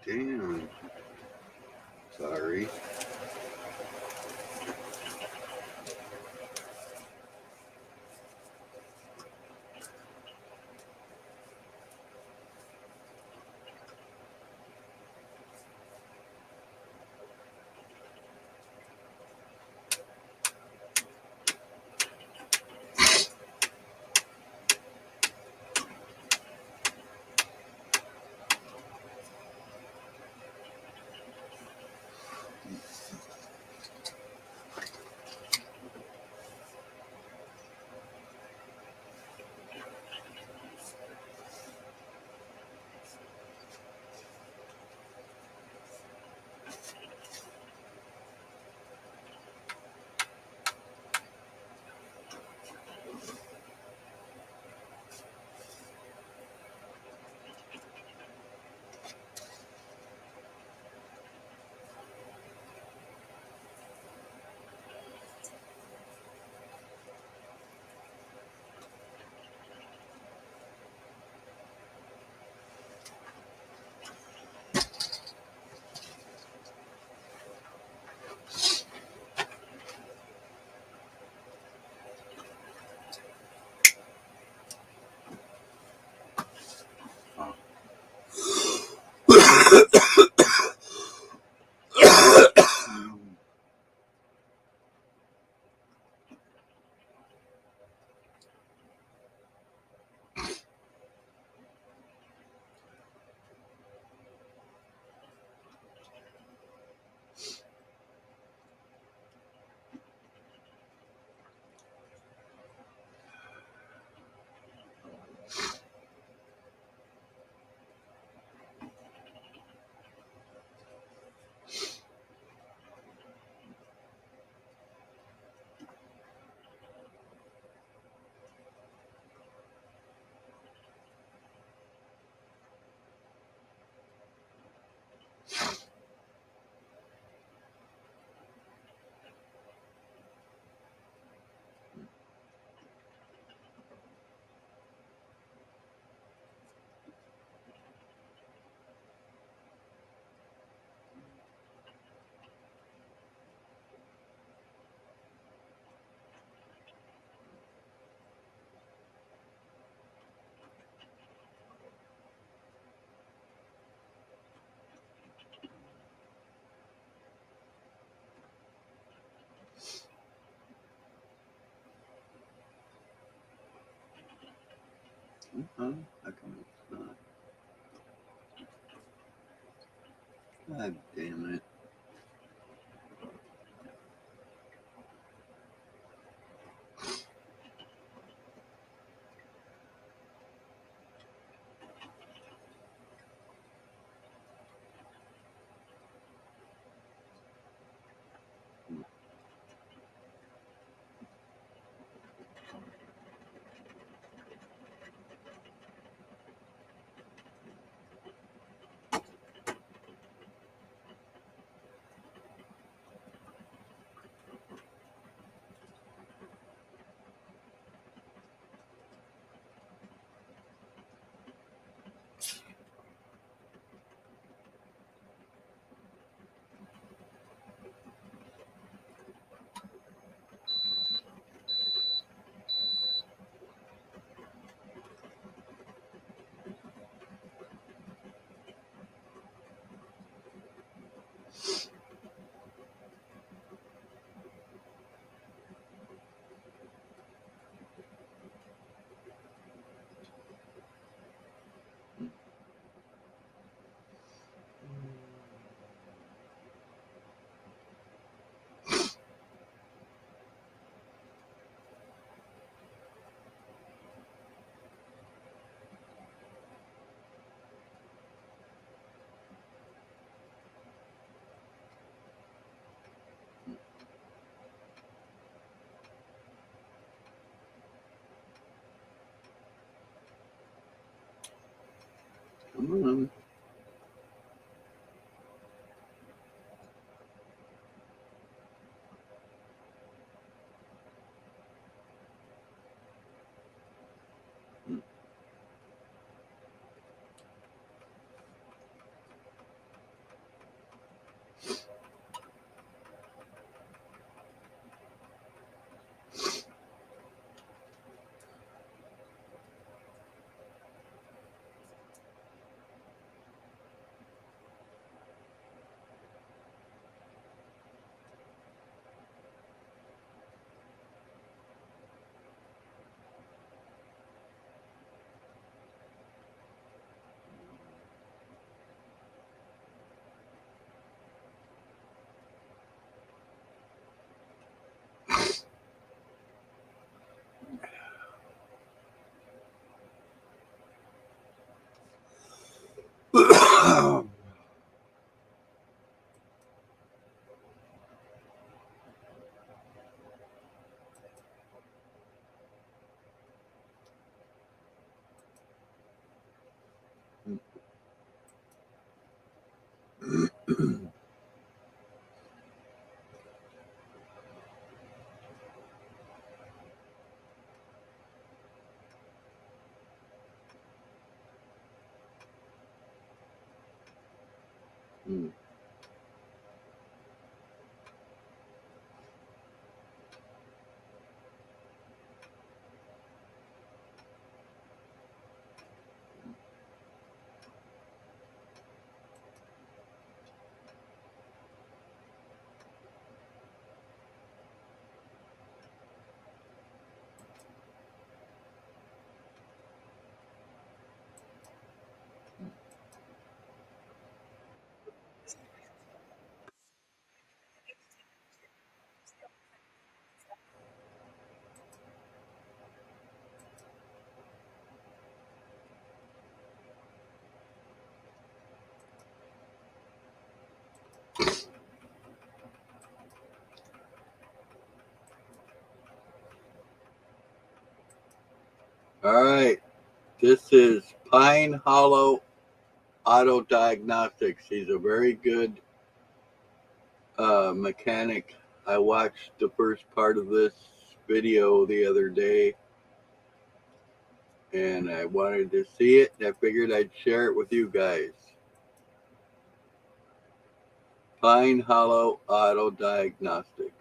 Damn. Sorry. How come it's not? God damn it. Come on. Hmm. All right. This is Pine Hollow Auto Diagnostics. He's a very good mechanic. I watched the first part of this video the other day and I wanted to see it and I figured I'd share it with you guys. Pine Hollow Auto Diagnostics.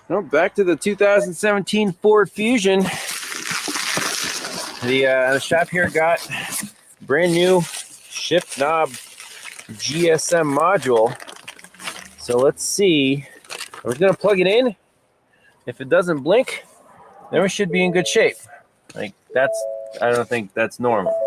Well, back to the 2017 Ford Fusion. The shop here got brand new shift knob GSM module. So let's see. We're gonna plug it in. If it doesn't blink, then we should be in good shape. Like I don't think that's normal.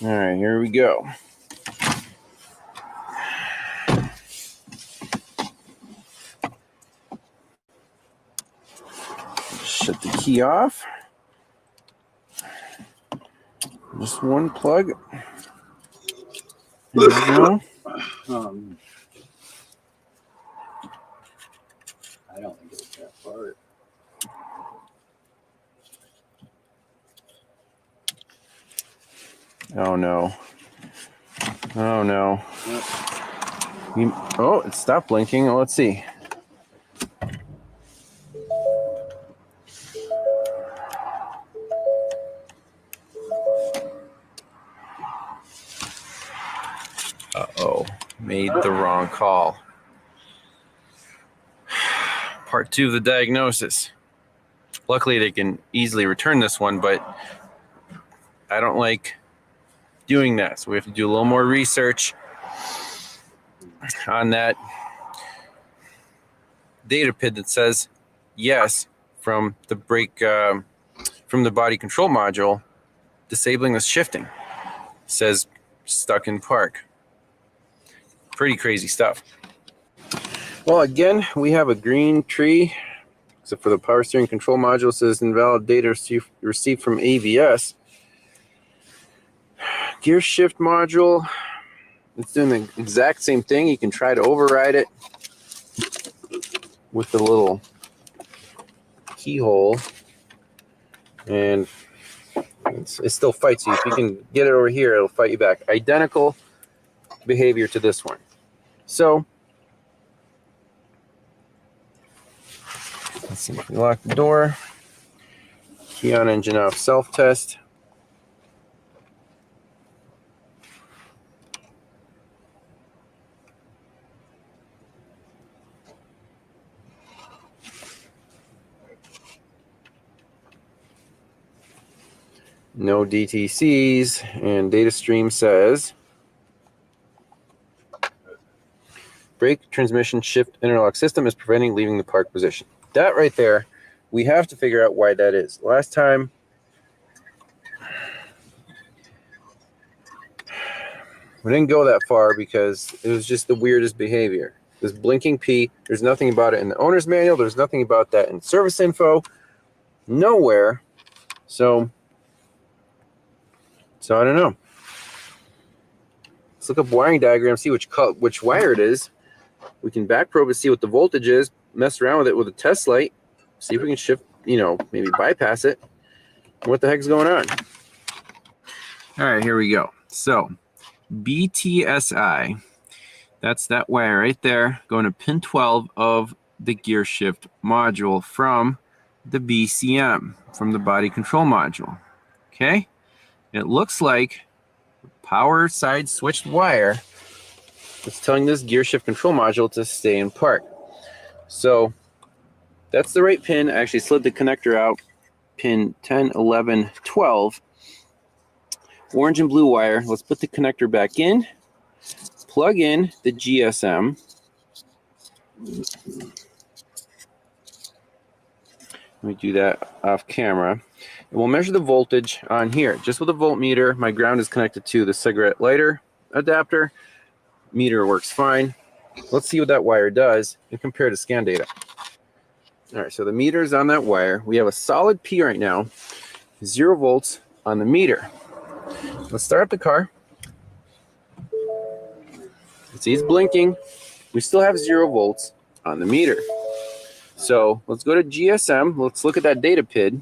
All right, here we go. Shut the key off. Just one plug. There we go. I don't think it's that far. Oh no. Oh no. Yep. Oh, it stopped blinking. Let's see. Uh-oh. Made the wrong call. Part 2 of the diagnosis. Luckily, they can easily return this one, but I don't like doing that. So we have to do a little more research on that data PID that says yes from the brake, from the body control module, disabling the shifting. It says stuck in park. Pretty crazy stuff. Well, again, we have a green tree, except for the power steering control module. It says invalid data received from ABS. Gear shift module, it's doing the exact same thing. You can try to override it with the little keyhole, and it still fights you. If you can get it over here, it'll fight you back. Identical behavior to this one. So let's see if we lock the door. Key on, engine off, self-test. No DTCs, and data stream says brake transmission shift interlock system is preventing leaving the park position. That right there, we have to figure out why that is. Last time we didn't go that far because it was just the weirdest behavior. This blinking P, there's nothing about it in the owner's manual. There's nothing about that in service info. Nowhere. So I don't know. Let's look up wiring diagram, see which wire it is. We can back probe to see what the voltage is, mess around with it with a test light, see if we can shift, maybe bypass it. What the heck's going on? All right, here we go. So BTSI, that's that wire right there going to pin 12 of the gear shift module from the BCM, from the body control module. Okay, it looks like power side switched wire is telling this gear shift control module to stay in park. So that's the right pin. I actually slid the connector out, pin 10, 11, 12. Orange and blue wire. Let's put the connector back in, plug in the GSM. Let me do that off camera. And we'll measure the voltage on here. Just with a voltmeter, my ground is connected to the cigarette lighter adapter. Meter works fine. Let's see what that wire does and compare to scan data. All right, so the meter is on that wire. We have a solid P right now, 0 volts on the meter. Let's start up the car. See, it's blinking. We still have 0 volts on the meter. So let's go to GSM. Let's look at that data PID.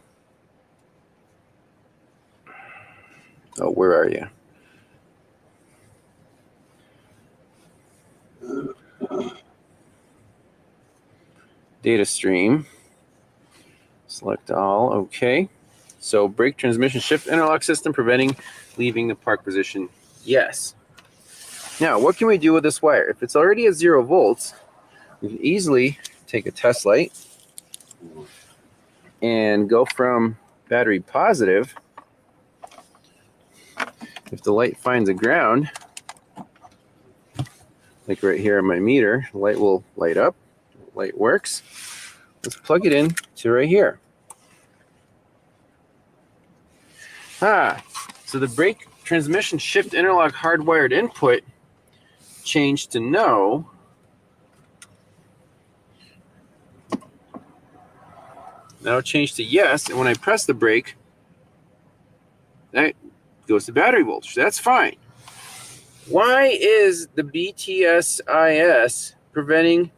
Oh, where are you? Data stream. Select all. Okay. So brake transmission shift interlock system preventing leaving the park position. Yes. Now, what can we do with this wire? If it's already at 0 volts, we can easily take a test light and go from battery positive. If the light finds a ground, like right here on my meter, the light will light up. Light works. Let's plug it in to right here. So the brake transmission shift interlock hardwired input changed to no. Now it changed to yes, and when I press the brake, that goes to battery voltage. That's fine. Why is the BTSIS preventing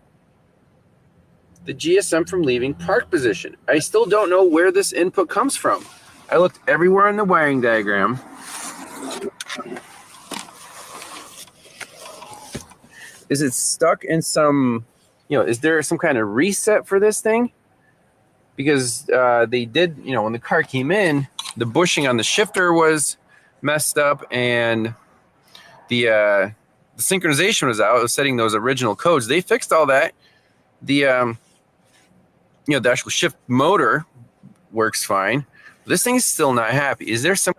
the GSM from leaving park position? I still don't know where this input comes from. I looked everywhere in the wiring diagram. Is it stuck in some, is there some kind of reset for this thing? Because they did, when the car came in, the bushing on the shifter was messed up and the synchronization was out. It was setting those original codes. They fixed all that. The the actual shift motor works fine. This thing is still not happy. Is there some?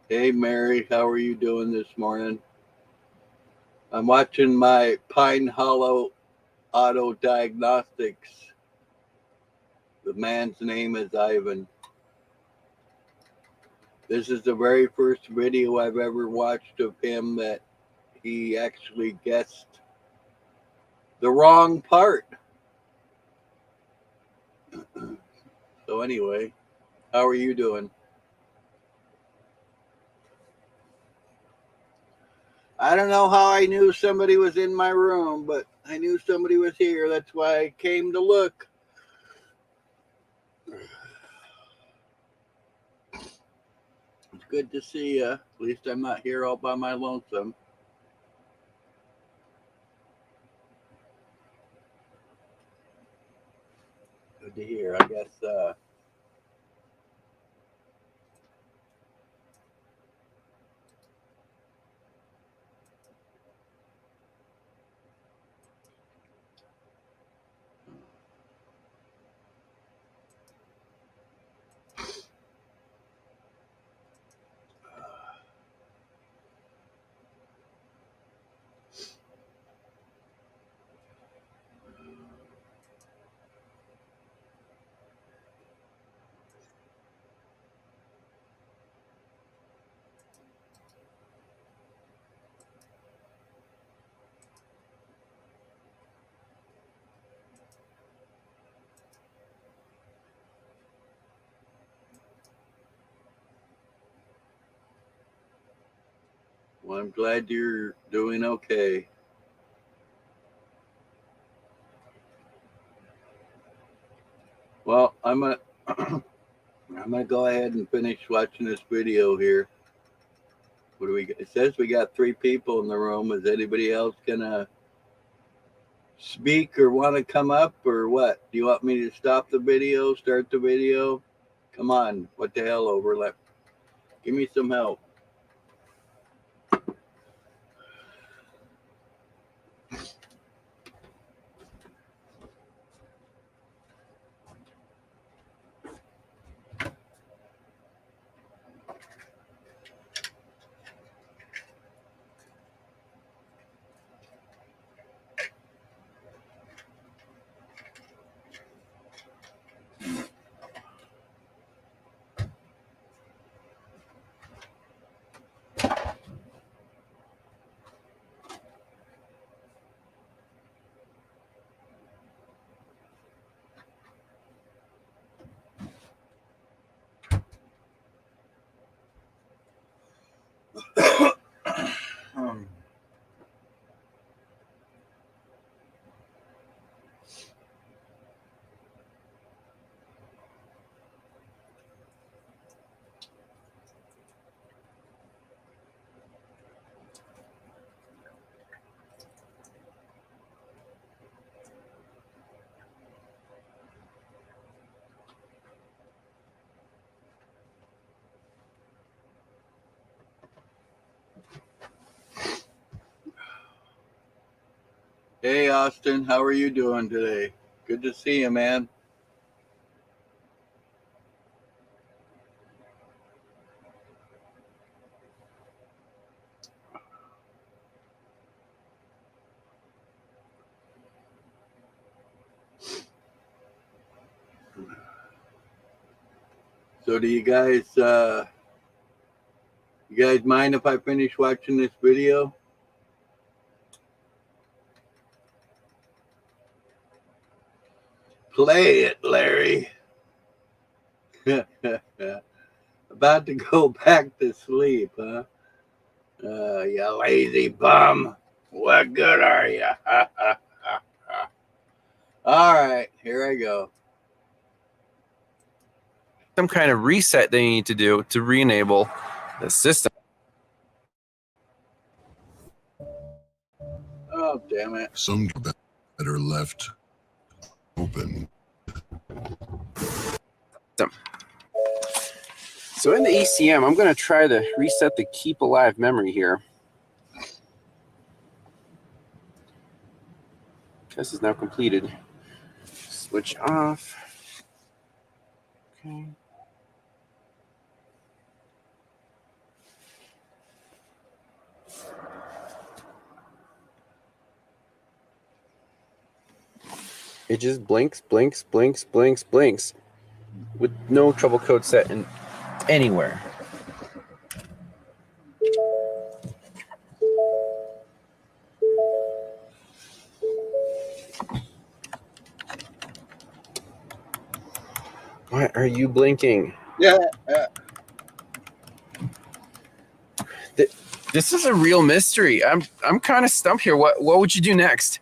Hey Mary, how are you doing this morning? I'm watching my Pine Hollow Auto Diagnostics. The man's name is Ivan. This is the very first video I've ever watched of him that he actually guessed the wrong part. So anyway, how are you doing? I don't know how I knew somebody was in my room, but I knew somebody was here. That's why I came to look. It's good to see you. At least I'm not here all by my lonesome. Good to hear. I guess well, I'm glad you're doing okay. Well, I'm gonna I'm gonna go ahead and finish watching this video here. What do we got? It says we got 3 people in the room. Is anybody else gonna speak or want to come up or what? Do you want me to stop the video, start the video? Come on, what the hell, Overlap? Give me some help. Hey, Austin, how are you doing today? Good to see you, man. So do you guys mind if I finish watching this video? Play it, Larry. About to go back to sleep, huh? You lazy bum. What good are you? All right, here I go. Some kind of reset they need to do to re-enable the system. Oh, damn it. Some that are left open. So in the ECM, I'm going to try to reset the keep alive memory here. Test is now completed. Switch off. Okay. It just blinks, blinks, blinks, blinks, blinks with no trouble code set in anywhere. Why are you blinking? Yeah. This is a real mystery. I'm kind of stumped here. What would you do next?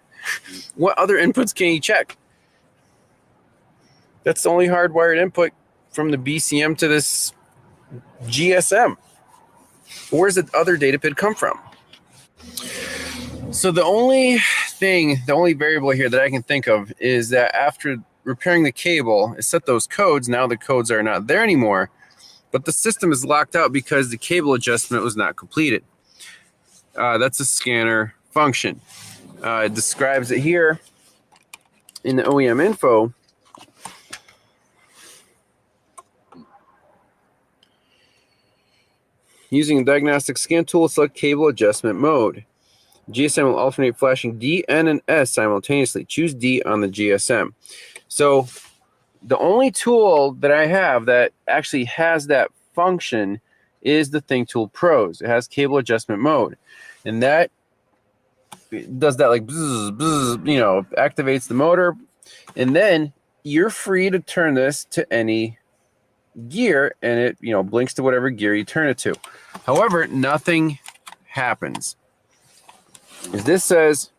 What other inputs can you check? That's the only hardwired input from the BCM to this GSM. Where's the other data pin come from? So the only variable here that I can think of is that after repairing the cable, it set those codes. Now the codes are not there anymore, but the system is locked out because the cable adjustment was not completed. That's a scanner function. It describes it here in the OEM info. Using a diagnostic scan tool, select cable adjustment mode. GSM will alternate flashing D, N, and S simultaneously. Choose D on the GSM. So the only tool that I have that actually has that function is the ThinkTool Pros. It has cable adjustment mode. And that does that like bzz, bzz, activates the motor. And then you're free to turn this to any gear, and it blinks to whatever gear you turn it to. However, nothing happens. As this says,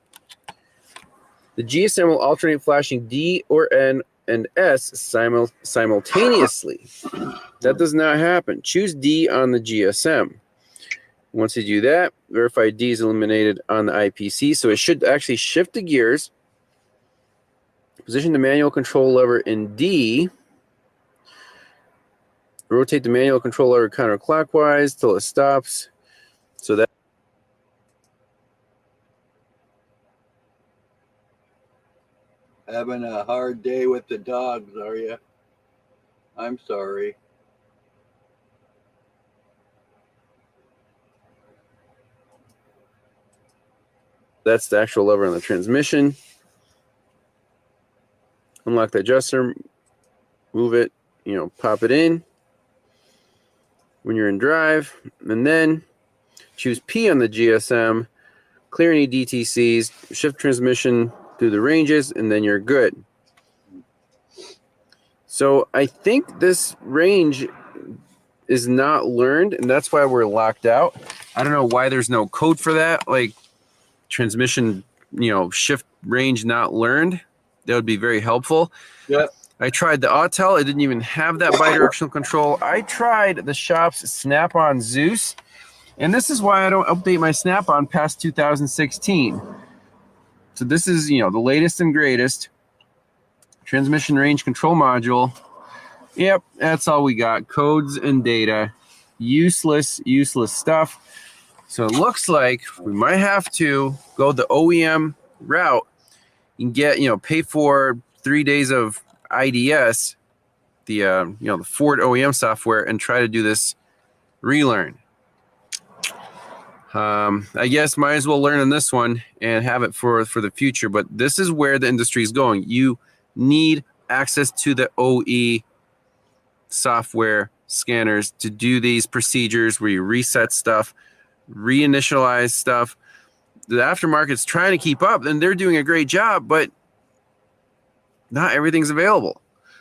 the GSM will alternate flashing D or N and S simultaneously. That does not happen. Choose D on the GSM. Once you do that, verify D is eliminated on the IPC. So it should actually shift the gears. Position the manual control lever in D. Rotate the manual control lever counterclockwise till it stops. So that Having a hard day with the dogs, are you? I'm sorry. that's the actual lever on the transmission. Unlock the adjuster, move it, pop it in when you're in drive, and then choose P on the GSM, clear any DTCs, shift transmission through the ranges, and then you're good. So I think this range is not learned, and that's why we're locked out. I don't know why there's no code for that, like transmission, shift range not learned. That would be very helpful. Yep. I tried the Autel. It didn't even have that bidirectional control. I tried the shop's Snap-on Zeus, and this is why I don't update my Snap-on past 2016. So this is, the latest and greatest. Transmission range control module. Yep, that's all we got. Codes and data. Useless stuff. So it looks like we might have to go the OEM route and get, pay for 3 days of IDS, the the Ford OEM software, and try to do this relearn. I guess might as well learn on this one and have it for the future. But this is where the industry is going. You need access to the OE software scanners to do these procedures where you reset stuff, reinitialize stuff. The aftermarket's trying to keep up, and they're doing a great job, but not everything's available.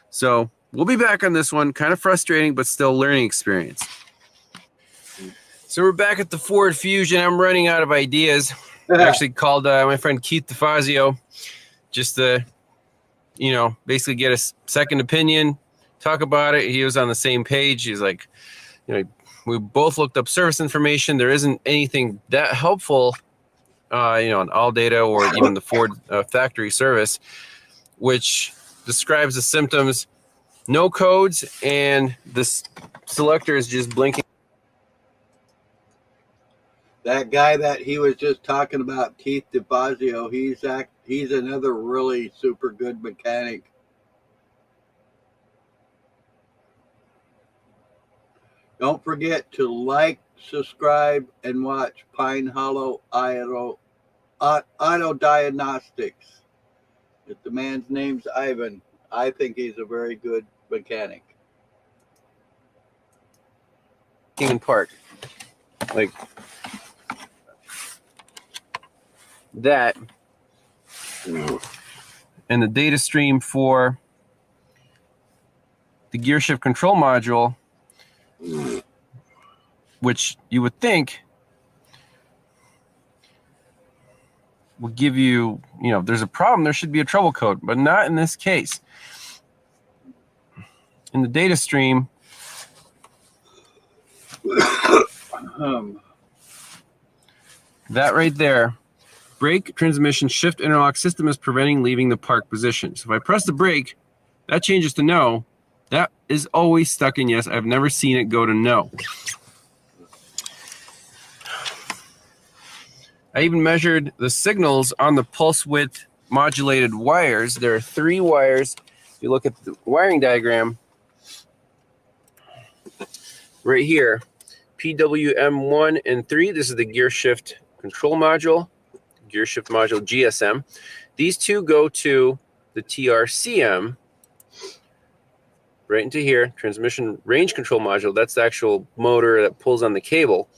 So we'll be back on this one. Kind of frustrating, but still learning experience. So we're back at the Ford Fusion. I'm running out of ideas. I actually called my friend Keith DeFazio just to, basically get a second opinion, talk about it. He was on the same page. He's like, we both looked up service information. There isn't anything that helpful, on ALLDATA or even the Ford factory service, which describes the symptoms, no codes, and this selector is just blinking. That guy that he was just talking about, Keith DeFazio, he's another really super good mechanic. Don't forget to like, subscribe, and watch Pine Hollow Auto Diagnostics. If the man's name's Ivan, I think he's a very good mechanic. In park, like that, and the data stream for the gear shift control module, which you would think will give you, if there's a problem, there should be a trouble code, but not in this case. In the data stream, that right there, brake, transmission, shift, interlock system is preventing leaving the park position. So if I press the brake, that changes to no. That is always stuck in yes. I've never seen it go to no. I even measured the signals on the pulse width modulated wires. There are 3 wires. If you look at the wiring diagram right here, PWM1 and 3, this is the gear shift control module, gear shift module GSM. These 2 go to the TRCM, right into here, transmission range control module. That's the actual motor that pulls on the cable.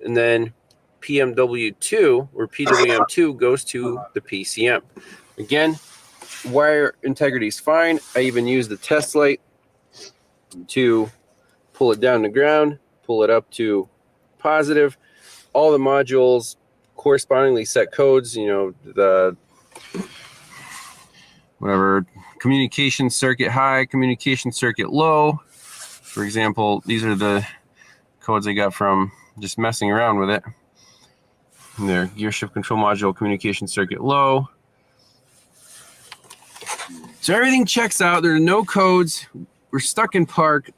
And then PMW2 or PWM2 goes to the PCM. Again, wire integrity is fine. I even use the test light to pull it down to ground, pull it up to positive. All the modules correspondingly set codes, the whatever, communication circuit high, communication circuit low. For example, these are the codes I got from just messing around with it. And there, gear shift control module, communication circuit low. So everything checks out. There are no codes. We're stuck in park.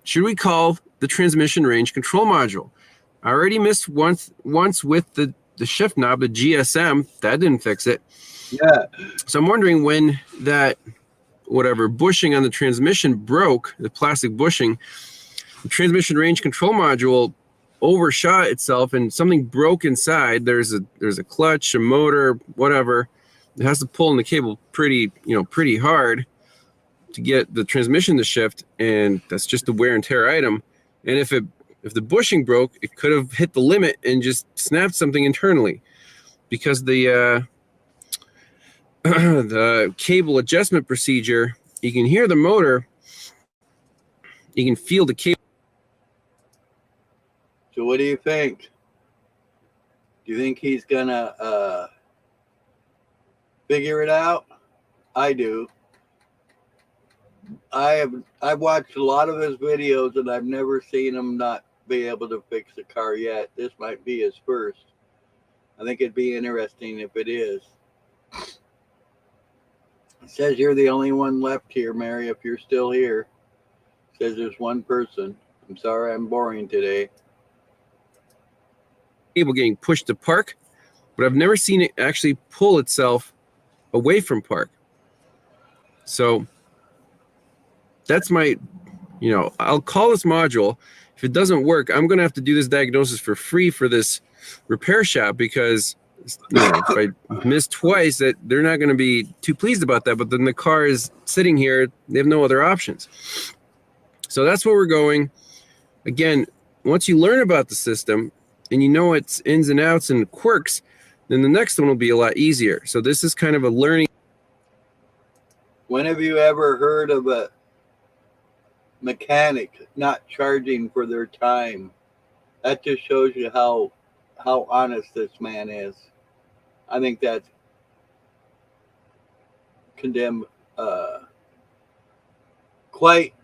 Should we call the transmission range control module? I already missed once with the shift knob, the GSM. That didn't fix it. Yeah. So I'm wondering when that whatever bushing on the transmission broke, the plastic bushing, the transmission range control module overshot itself and something broke inside. There's a clutch, a motor, whatever. It has to pull in the cable pretty hard to get the transmission to shift, and that's just a wear and tear item. And if the bushing broke, it could have hit the limit and just snapped something internally, because the the cable adjustment procedure, you can hear the motor, you can feel the cable. So what do you think? Do you think he's gonna figure it out? I do. I've watched a lot of his videos and I've never seen him not be able to fix a car yet. This might be his first. I think it'd be interesting if it is. It says you're the only one left here, Mary, if you're still here. It says there's one person. I'm sorry I'm boring today. Cable getting pushed to park, but I've never seen it actually pull itself away from park. So that's my, I'll call this module. If it doesn't work, I'm going to have to do this diagnosis for free for this repair shop, because if I miss twice, that they're not going to be too pleased about that. But then the car is sitting here. They have no other options. So that's where we're going. Again, once you learn about the system and you know its ins and outs and quirks, then the next one will be a lot easier. So this is kind of a learning. When have you ever heard of a mechanic not charging for their time? That just shows you how honest this man is. I think that's condemned quite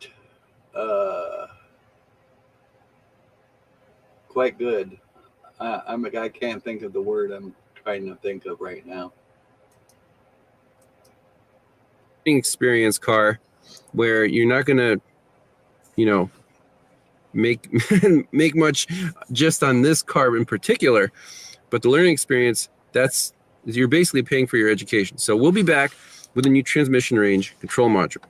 good. I can't think of the word I'm trying to think of right now. Experience car where you're not going to, make much just on this car in particular, but the learning experience, you're basically paying for your education. So we'll be back with a new transmission range control module.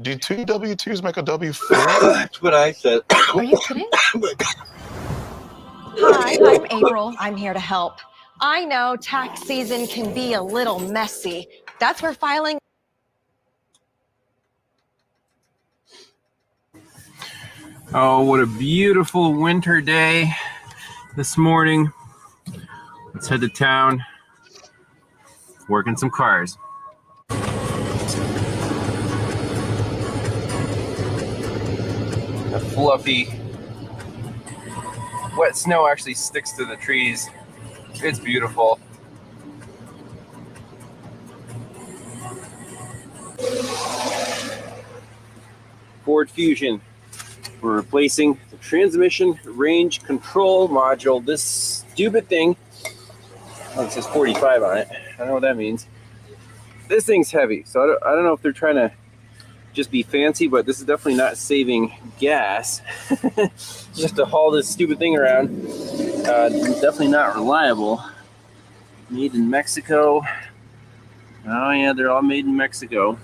Do two W2s make a W4? That's what I said. Are you kidding? Hi, I'm April. I'm here to help. I know tax season can be a little messy. That's where filing. Oh, what a beautiful winter day this morning. Let's head to town, working some cars. The fluffy wet snow actually sticks to the trees. It's beautiful. Ford Fusion. We're replacing the transmission range control module. This stupid thing, it says 45 on it. I don't know what that means. This thing's heavy, so I don't know if they're trying to just be fancy, but this is definitely not saving gas. Just to haul this stupid thing around. Definitely not reliable. Made in Mexico. Oh yeah, they're all made in Mexico.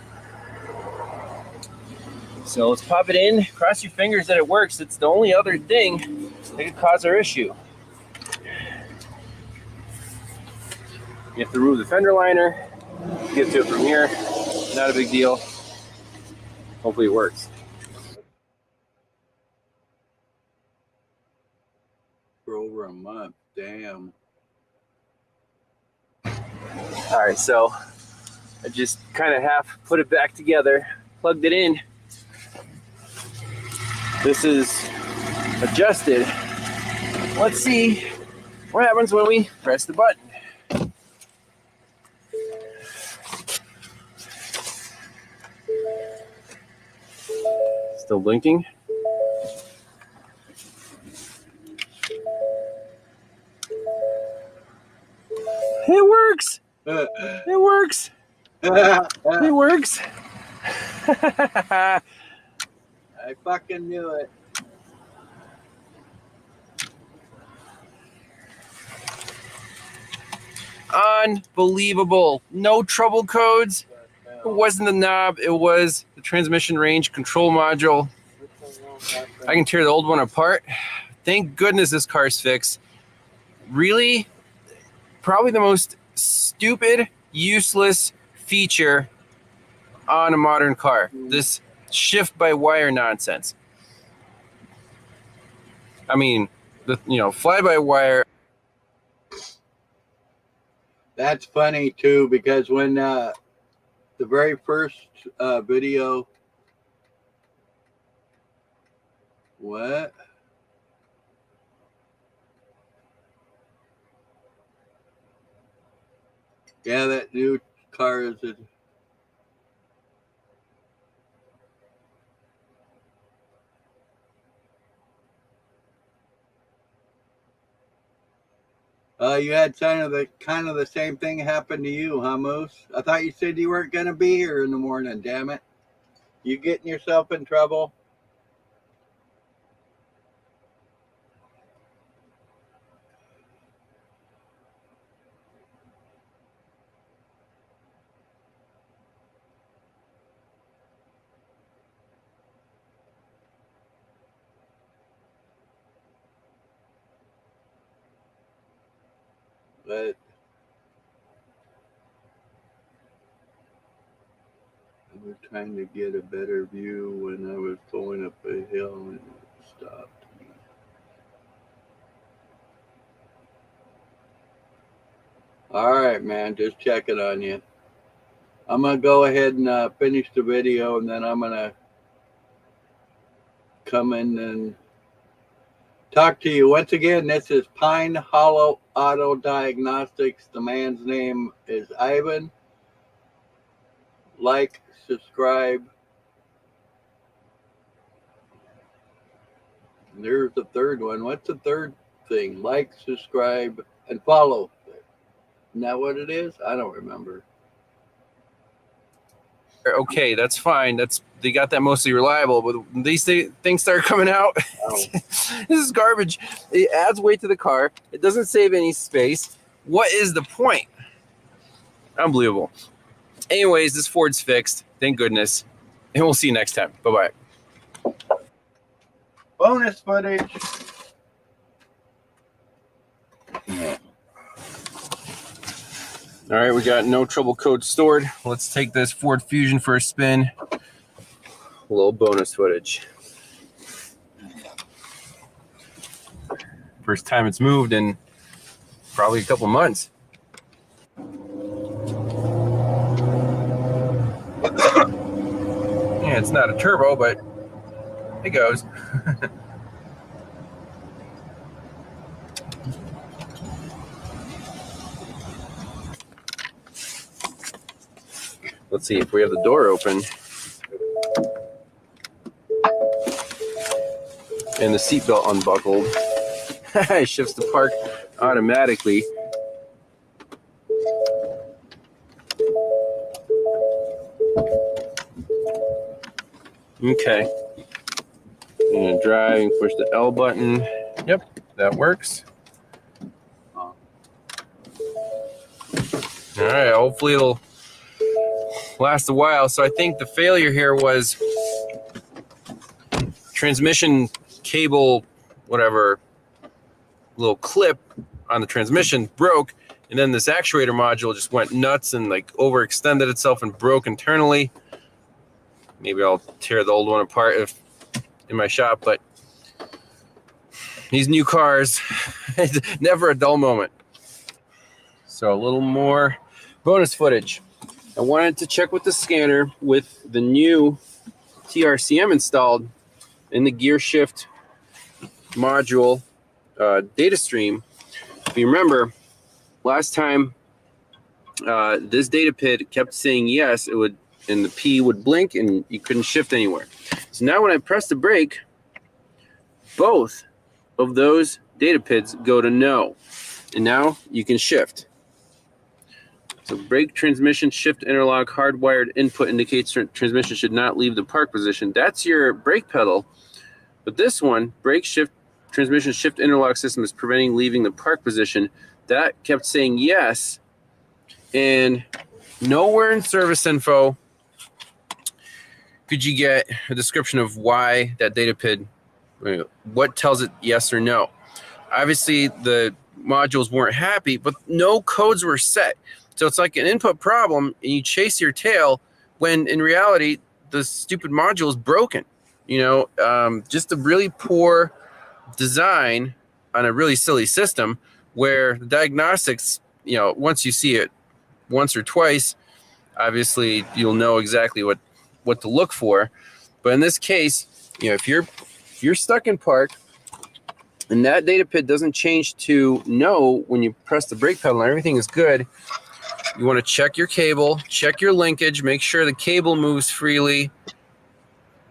So let's pop it in, cross your fingers that it works. It's the only other thing that could cause our issue. You have to remove the fender liner, get to it from here. Not a big deal. Hopefully it works. For over a month, damn. All right, so I just kind of half put it back together, plugged it in. This is adjusted. Let's see what happens when we press the button. Still blinking. It works. It works. It works. I fucking knew it. Unbelievable. No trouble codes. It wasn't the knob. It was the transmission range control module. I can tear the old one apart. Thank goodness this car's fixed. Really, probably the most stupid, useless feature on a modern car. This shift by wire nonsense. I mean, fly by wire. That's funny too, because when the very first video, what? Yeah, that new car is a you had kind of the same thing happen to you, huh, Moose? I thought you said you weren't going to be here in the morning. Damn it! You getting yourself in trouble? But I was trying to get a better view when I was going up a hill and it stopped. All right, man, just checking on you. I'm going to go ahead and finish the video, and then I'm going to come in and talk to you. Once again, this is Pine Hollow Auto Diagnostics. The man's name is Ivan. Like, subscribe. And there's the third one. What's the third thing? Like, subscribe, and follow. Isn't that what it is? I don't remember. Okay, that's fine. They got that mostly reliable, but when these things start coming out, Oh. this is garbage. It adds weight to the car. It doesn't save any space. What is the point? Unbelievable. Anyways, this Ford's fixed. Thank goodness. And we'll see you next time. Bye-bye. Bonus footage. All right, we got no trouble code stored. Let's take this Ford Fusion for a spin. A little bonus footage. First time it's moved in probably a couple months. Yeah, it's not a turbo, but it goes. Let's see if we have the door open. And the seatbelt unbuckled. It shifts to park automatically. Okay. And driving, push the L button. Yep, that works. All right, hopefully it'll last a while. So I think the failure here was transmission cable, whatever, little clip on the transmission broke, and then this actuator module just went nuts and like overextended itself and broke internally. Maybe I'll tear the old one apart if in my shop, but these new cars, never a dull moment. So a little more bonus footage. I wanted to check with the scanner with the new TRCM installed in the gear shift module data stream. If you remember, last time this data pid kept saying yes, it would and the P would blink and you couldn't shift anywhere. So now when I press the brake, both of those data PIDs go to no. And now you can shift. So brake transmission shift interlock hardwired input indicates transmission should not leave the park position. That's your brake pedal. But this one, brake shift transmission shift interlock system is preventing leaving the park position. That kept saying yes. And nowhere in service info could you get a description of why that data PID, what tells it yes or no. Obviously, the modules weren't happy, but no codes were set. So it's like an input problem, and you chase your tail when in reality, the stupid module is broken. Just a really poor design on a really silly system where the diagnostics, once you see it once or twice, obviously you'll know exactly what to look for. But in this case, if you're stuck in park and that data PID doesn't change to no when you press the brake pedal and everything is good, you want to check your cable, check your linkage, make sure the cable moves freely.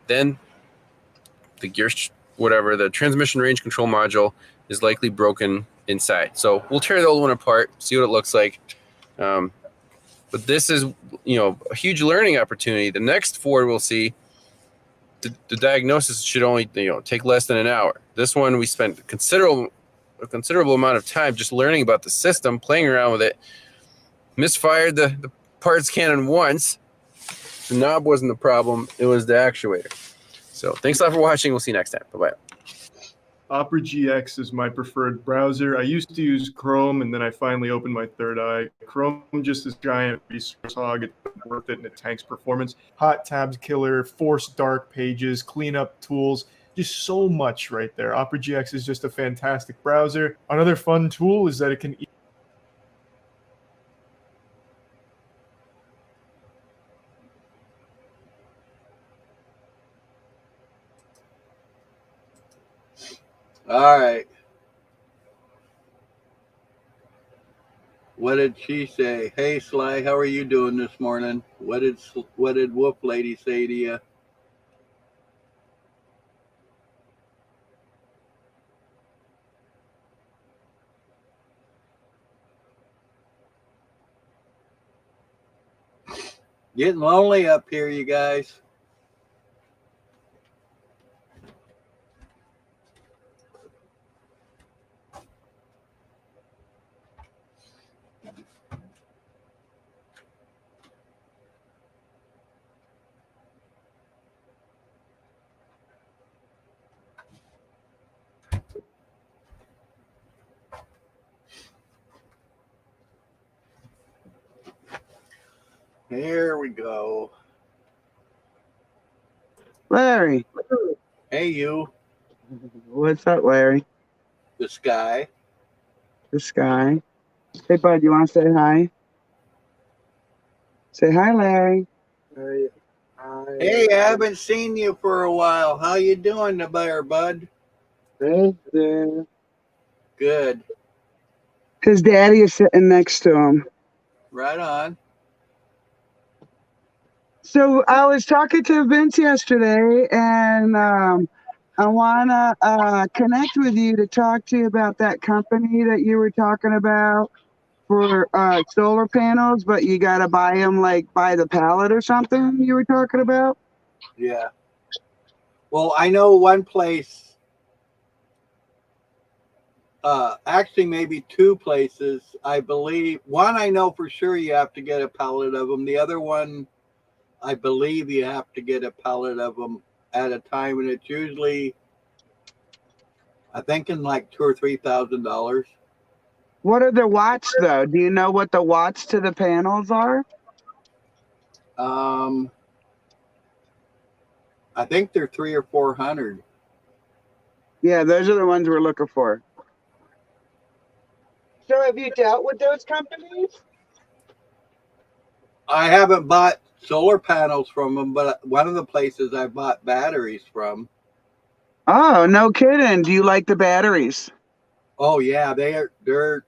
Then the gear, the transmission range control module is likely broken inside. So we'll tear the old one apart, see what it looks like. But this is, a huge learning opportunity. The next Ford we'll see, the diagnosis should only, take less than an hour. This one we spent a considerable amount of time just learning about the system, playing around with it. Misfired the parts cannon once. The knob wasn't the problem. It was the actuator. So thanks a lot for watching. We'll see you next time. Bye-bye. Opera GX is my preferred browser. I used to use Chrome, and then I finally opened my third eye. Chrome just this giant resource hog. It's worth it, and it tanks performance. Hot tabs killer, force dark pages, cleanup tools, just so much right there. Opera GX is just a fantastic browser. Another fun tool is that it can All right. What did she say? Hey, Sly, how are you doing this morning? What did Wolf Lady say to you? Getting lonely up here, you guys. Here we go. Larry. Hey, you. What's up, Larry? The sky. The sky. Hey, bud, you want to say hi? Say hi, Larry. Hey, I haven't seen you for a while. How you doing there, bud? Hey there. Good. His daddy is sitting next to him. Right on. So I was talking to Vince yesterday, and I want to connect with you to talk to you about that company that you were talking about for solar panels, but you got to buy them like by the pallet or something you were talking about. Yeah. Well, I know one place, actually maybe two places. I believe one I know for sure you have to get a pallet of them. The other one, I believe you have to get a pallet of them at a time, and it's usually, I think, in like $2,000 or $3,000. What are the watts though? Do you know what the watts to the panels are? I think they're 300 or 400. Yeah, those are the ones we're looking for. So have you dealt with those companies? I haven't bought solar panels from them, but one of the places I bought batteries from. Oh, no kidding. Do you like the batteries? Oh yeah, they're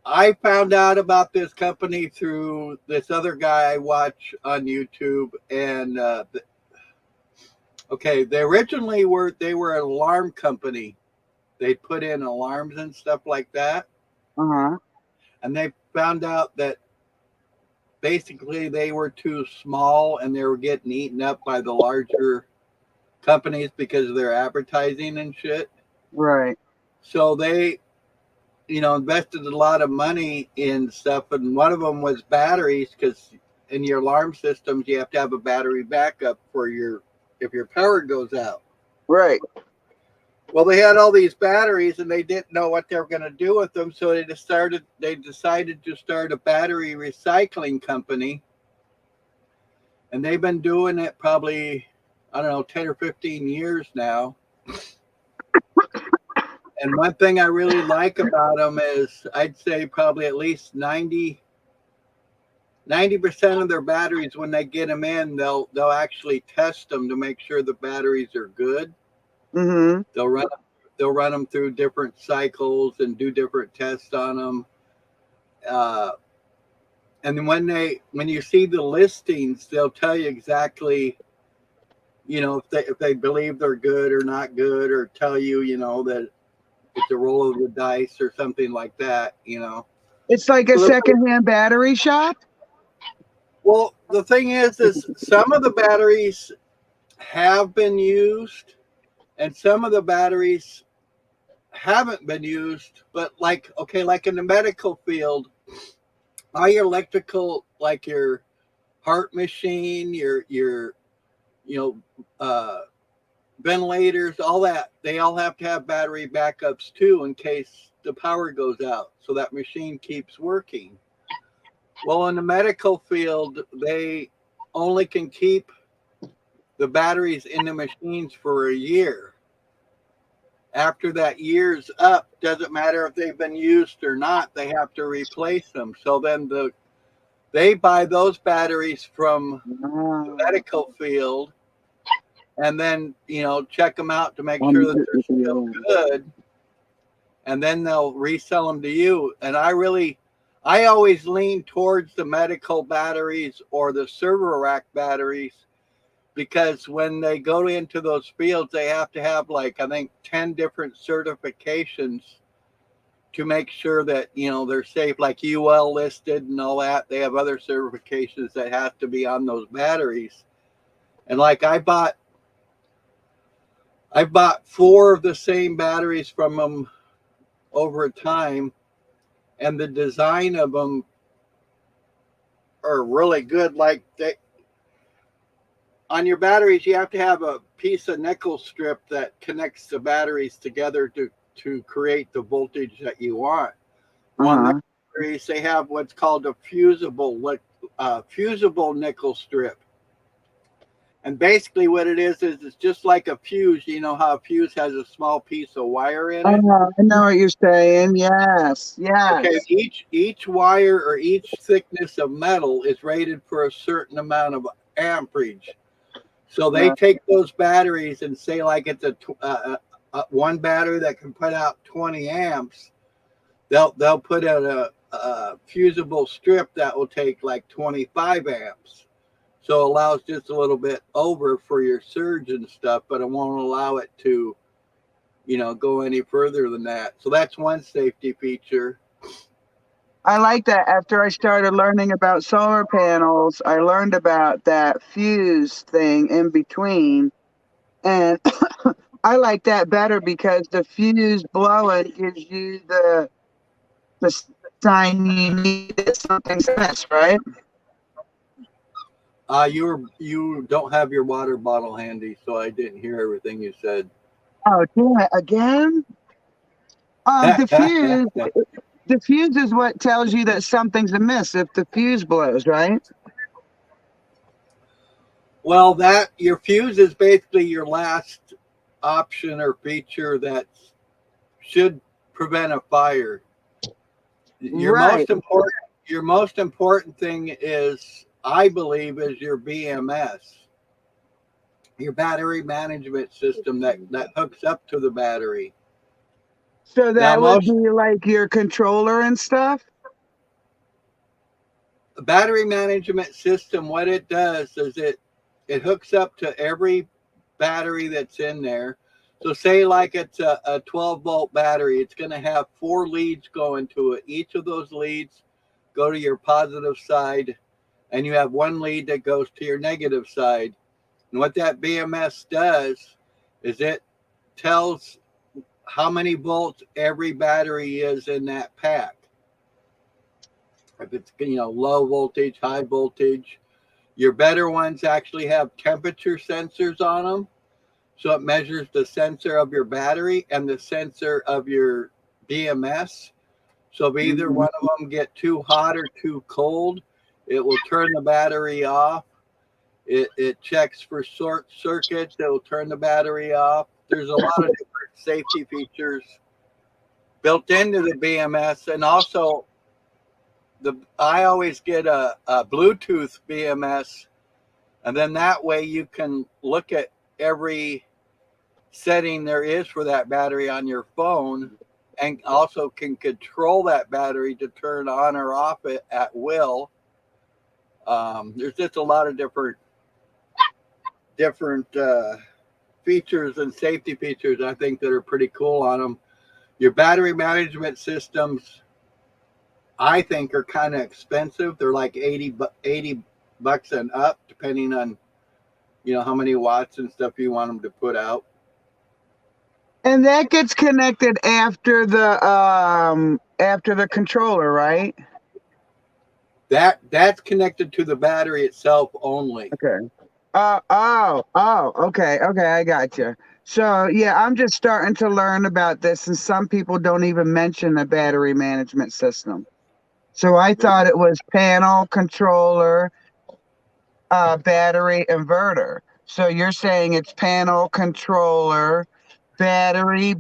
I found out about this company through this other guy I watch on YouTube, and okay, they originally were an alarm company. They put in alarms and stuff like that, Uh-huh. and they found out that basically they were too small and they were getting eaten up by the larger companies because of their advertising and shit. Right. So they, invested a lot of money in stuff, and one of them was batteries, because in your alarm systems you have to have a battery backup for if your power goes out. Right. Well, they had all these batteries and they didn't know what they were going to do with them, so they decided to start a battery recycling company, and they've been doing it probably, I don't know, 10 or 15 years now. And one thing I really like about them is I'd say probably at least 90% of their batteries, when they get them in, they'll actually test them to make sure the batteries are good. Mm-hmm. They'll run them through different cycles and do different tests on them. And when you see the listings, they'll tell you exactly, if they believe they're good or not good, or tell you, that it's a roll of the dice or something like that, It's like a So secondhand battery shop? Well, the thing is some of the batteries have been used and some of the batteries haven't been used, but like in the medical field, all your electrical, like your heart machine, your ventilators, all that, they all have to have battery backups too in case the power goes out, so that machine keeps working. Well, in the medical field, they only can keep the batteries in the machines for a year. After that year's up, doesn't matter if they've been used or not, they have to replace them. So then they buy those batteries from the medical field, and then check them out to make sure that they're still good, and then they'll resell them to you. And I always lean towards the medical batteries or the server rack batteries, because when they go into those fields, they have to have I think 10 different certifications to make sure that they're safe, like UL listed and all that. They have other certifications that have to be on those batteries. And I bought 4 of the same batteries from them over a time, and the design of them are really good. On your batteries, you have to have a piece of nickel strip that connects the batteries together to create the voltage that you want. On the batteries, they have what's called a fusible nickel strip. And basically what it is it's just like a fuse. You know how a fuse has a small piece of wire in it? I know what you're saying. Yes. Okay, each wire or each thickness of metal is rated for a certain amount of amperage. So they take those batteries and say it's a one battery that can put out 20 amps. They'll put out a fusible strip that will take 25 amps. So it allows just a little bit over for your surge and stuff, but it won't allow it to, go any further than that. So that's one safety feature. I like that. After I started learning about solar panels, I learned about that fuse thing in between. And I like that better because the fuse blowing gives you the sign you need that something's amiss, right? You don't have your water bottle handy, so I didn't hear everything you said. Oh, damn it. Again? The fuse is what tells you that something's amiss if the fuse blows, right? Well, your fuse is basically your last option or feature that should prevent a fire. Your most important thing is, I believe, is your BMS, your battery management system that hooks up to the battery. So that would be like your controller and stuff? battery management system, what it does is it hooks up to every battery that's in there. So say like it's a 12-volt battery, it's going to have 4 leads going to it. Each of those leads go to your positive side, and you have 1 lead that goes to your negative side. And what that BMS does is it tells how many volts every battery is in that pack. If it's, low voltage, high voltage. Your better ones actually have temperature sensors on them. So it measures the sensor of your battery and the sensor of your BMS. So if either one of them get too hot or too cold, it will turn the battery off. It checks for short circuits. It will turn the battery off. There's a lot of different safety features built into the BMS. And also, I always get a Bluetooth BMS. And then that way you can look at every setting there is for that battery on your phone, and also can control that battery to turn on or off it at will. There's just a lot of different features and safety features, I think, that are pretty cool on them. Your battery management systems, I think, are kind of expensive. They're like $80 and up, depending on how many watts and stuff you want them to put out. And that gets connected after the controller, right? That's connected to the battery itself only. Okay. Okay, I got you. So yeah, I'm just starting to learn about this, and some people don't even mention the battery management system. So I thought it was panel, controller, battery, inverter. So you're saying it's panel, controller, battery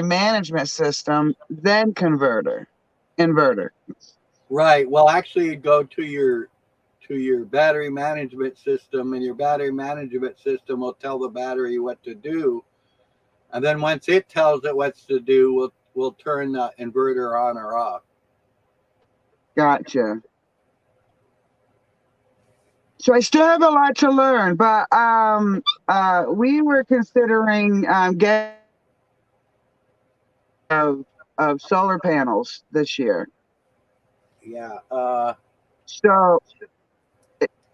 management system, then inverter. Right. Well, actually, you go to your battery management system, and your battery management system will tell the battery what to do. And then once it tells it what to do, we'll turn the inverter on or off. Gotcha. So I still have a lot to learn, but we were considering getting of solar panels this year. Yeah. So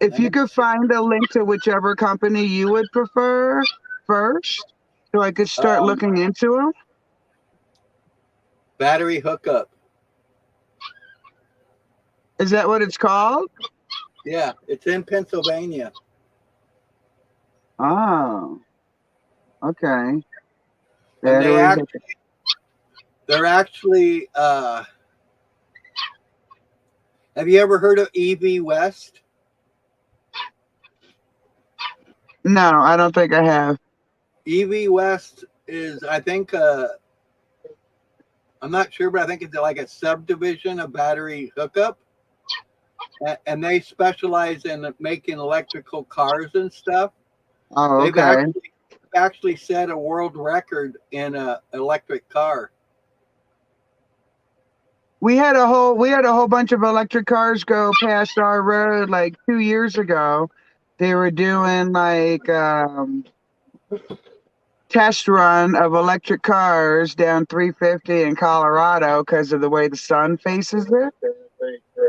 if you could find a link to whichever company you would prefer first, so I could start looking into them. Battery hookup. Is that what it's called? Yeah, it's in Pennsylvania. Oh, okay. And Battery they're actually have you ever heard of EV West? No, I don't think I have. EV West is, I think, I'm not sure, but I think it's like a subdivision of battery hookup. And they specialize in making electrical cars and stuff. Oh, They've okay. actually set a world record in an electric car. We had a whole bunch of electric cars go past our road like 2 years ago. They were doing like test run of electric cars down 350 in Colorado because of the way the sun faces it.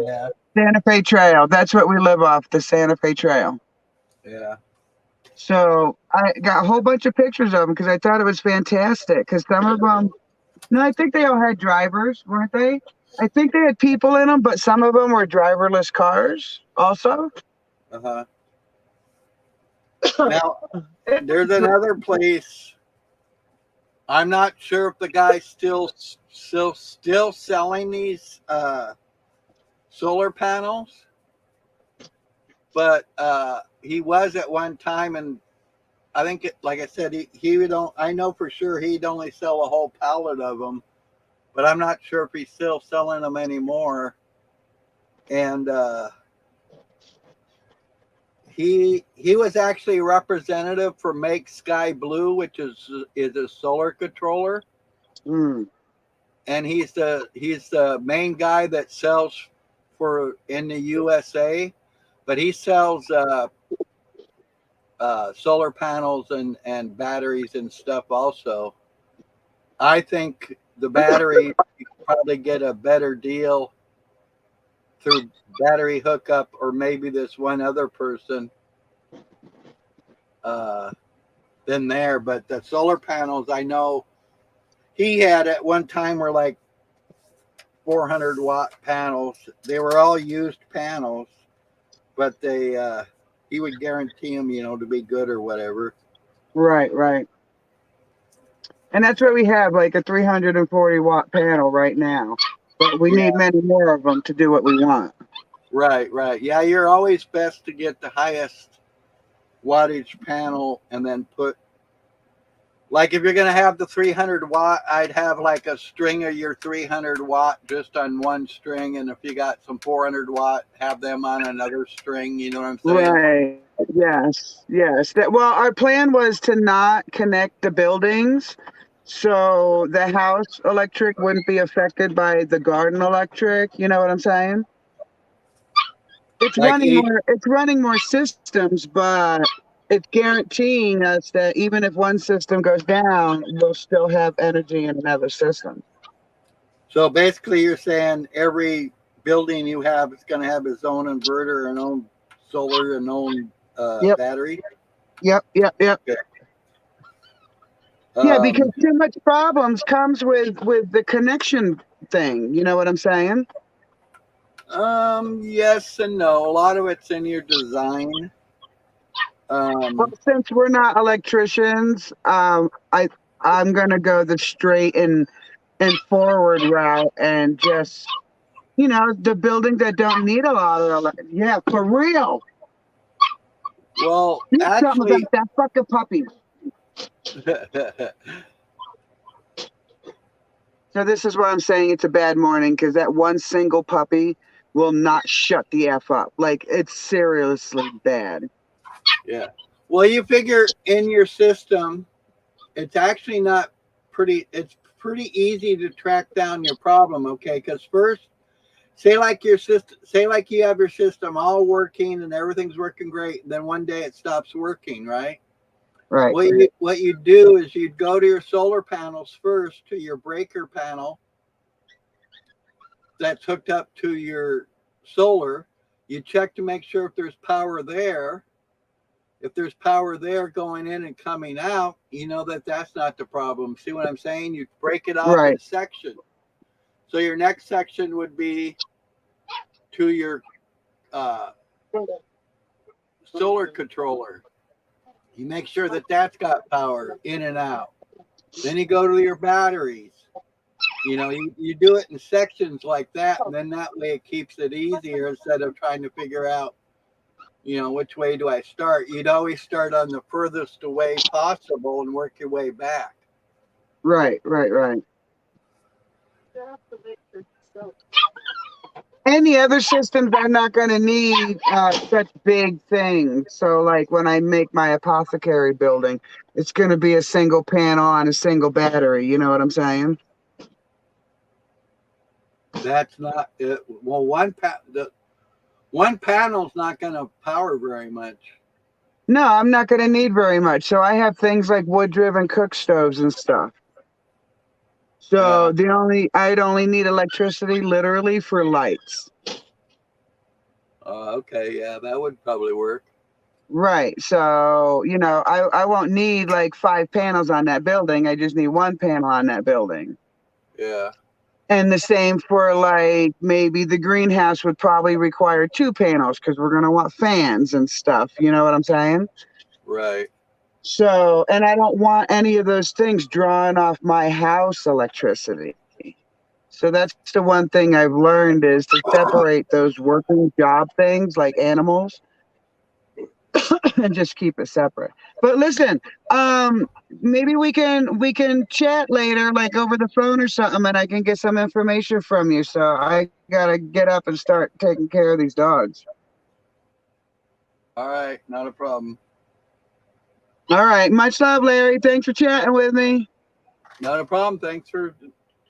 Yeah. Santa Fe Trail. That's what we live off, the Santa Fe Trail. Yeah. So I got a whole bunch of pictures of them because I thought it was fantastic. Because some of them, no, I think they all had drivers, weren't they? I think they had people in them, but some of them were driverless cars also. Uh-huh. Now, there's another place. I'm not sure if the guy's still selling these solar panels, but he was at one time, and I think like I said, he would I know for sure he'd only sell a whole pallet of them, but I'm not sure if he's still selling them anymore. And he was actually a representative for Make Sky Blue, which is a solar controller. Mm. And he's the main guy that sells for in the USA, but he sells solar panels and batteries and stuff also. I think the battery, you could probably get a better deal through battery hookup, or maybe this one other person than there. But the solar panels, I know he had at one time were like 400-watt panels. They were all used panels, but he would guarantee them, to be good or whatever. Right, right. And that's what we have, like a 340-watt panel right now. But we need many more of them to do what we want. Right, right. Yeah, you're always best to get the highest wattage panel and then put, like if you're going to have the 300-watt, I'd have like a string of your 300-watt just on one string. And if you got some 400-watt, have them on another string. You know what I'm saying? Right. Yes, yes. Well, our plan was to not connect the buildings, so the house electric wouldn't be affected by the garden electric. You know what I'm saying? It's Like running more systems, but it's guaranteeing us that even if one system goes down, we'll still have energy in another system. So basically you're saying every building you have is going to have its own inverter and own solar and own Yep. battery? Yep. Okay. Yeah, because too much problems comes with the connection thing. You know what I'm saying? Yes and no. A lot of it's in your design. Well, since we're not electricians, I'm gonna go the straight and forward route and just, the buildings that don't need a lot of yeah, for real. Well, Do something actually, about that fucking puppy. So this is why I'm saying it's a bad morning, because that one single puppy will not shut the F up. Like, it's seriously bad. yeah. Well, you figure in your system, it's actually not it's pretty easy to track down your problem, okay? Because first, say like you have your system all working and everything's working great, and then one day it stops working, right? Right. What you do is you'd go to your solar panels first, to your breaker panel that's hooked up to your solar. You check to make sure if there's power there. If there's power there going in and coming out, you know that's not the problem. See what I'm saying? You break it off in sections. So your next section would be to your solar controller. You make sure that's got power in and out. Then you go to your batteries. You do it in sections like that, and then that way it keeps it easier instead of trying to figure out, which way do I start? You'd always start on the furthest away possible and work your way back. Right. Any other systems are not going to need such big things. So, like when I make my apothecary building, it's going to be a single panel on a single battery. You know what I'm saying? That's not it. Well, one panel's not going to power very much. No, I'm not going to need very much. So I have things like wood-driven cook stoves and stuff. So I'd only need electricity literally for lights. Okay, yeah, that would probably work. Right. So, I won't need like 5 panels on that building. I just need 1 panel on that building. Yeah. And the same for like maybe the greenhouse would probably require 2 panels because we're going to want fans and stuff. You know what I'm saying? Right. So, and I don't want any of those things drawing off my house electricity. So that's the one thing I've learned is to separate those working job things like animals and just keep it separate. But listen, maybe we can chat later, like over the phone or something, and I can get some information from you. So I gotta get up and start taking care of these dogs. All right, not a problem. All right, much love, Larry. Thanks for chatting with me. Not a problem. Thanks for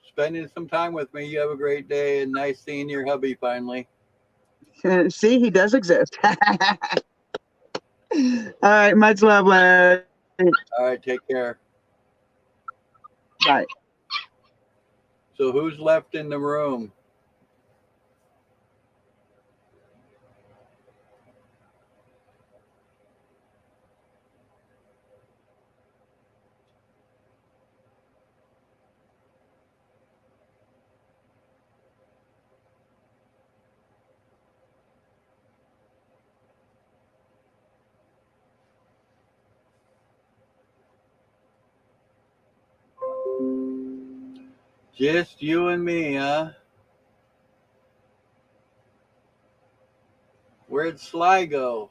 spending some time with me. You have a great day, and nice seeing your hubby finally. See, he does exist. All right, much love, Larry. All right, take care. Bye. So who's left in the room? Just you and me, huh? Where'd Sly go?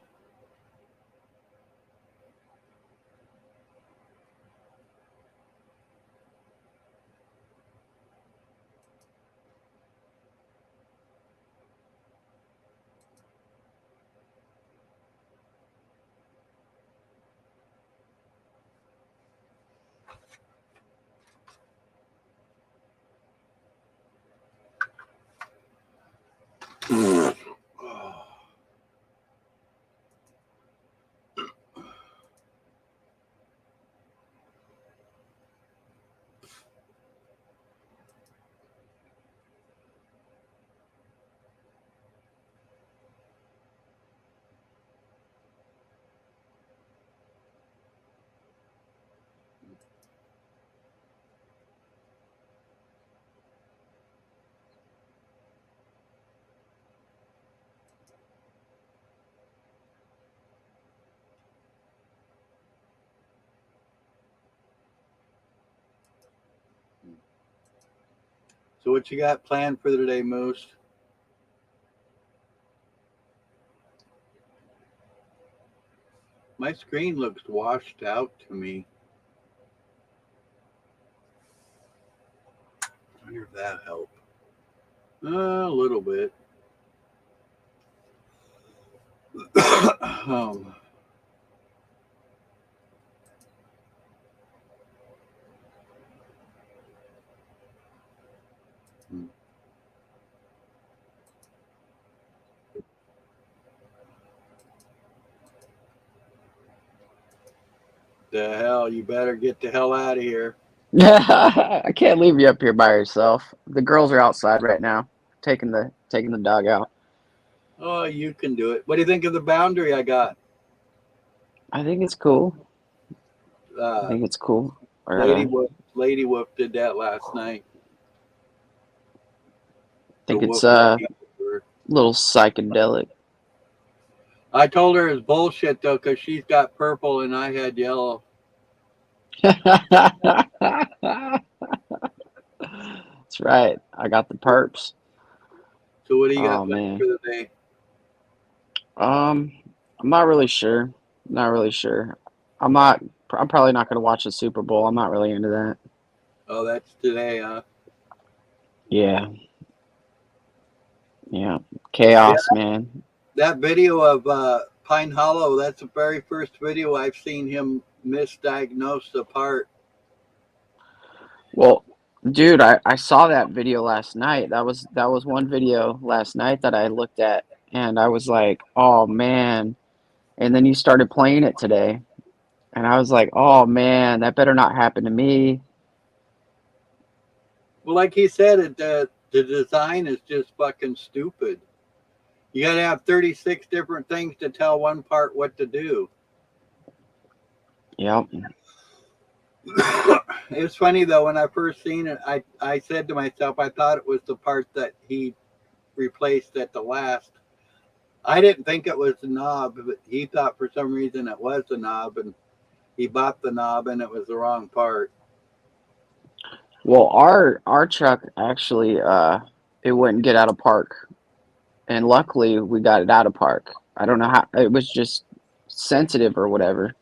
So what you got planned for today, Moose? My screen looks washed out to me. I wonder if that helped. A little bit. The hell, you better get the hell out of here. I can't leave you up here by yourself. The girls are outside right now, taking the dog out. Oh, you can do it. What do you think of the boundary I got? I think it's cool. I think it's cool. Lady Wolf did that last night. I think it's a little psychedelic. I told her it's bullshit though, because she's got purple and I had yellow. That's right. I got the perps. So what do you got Oh, planned man. for the day? I'm not really sure. Not really sure. I'm probably not going to watch the Super Bowl. I'm not really into that. Oh, that's today, huh? Yeah. Yeah. Chaos, man. That video of Pine Hollow, that's the very first video I've seen him misdiagnose the part. Well, dude, I saw that video last night. That was one video last night that I looked at, and I was like, oh man. And then you started playing it today, and I was like, oh man, that better not happen to me. Well, like he said, the design is just fucking stupid. You got to have 36 different things to tell one part what to do. Yep. It's funny though, when I first seen it, I said to myself, I thought it was the part that he replaced at the last. I didn't think it was the knob, but he thought for some reason it was the knob, and he bought the knob and it was the wrong part. Well, our truck actually it wouldn't get out of park, and luckily we got it out of park. I don't know how, it was just sensitive or whatever,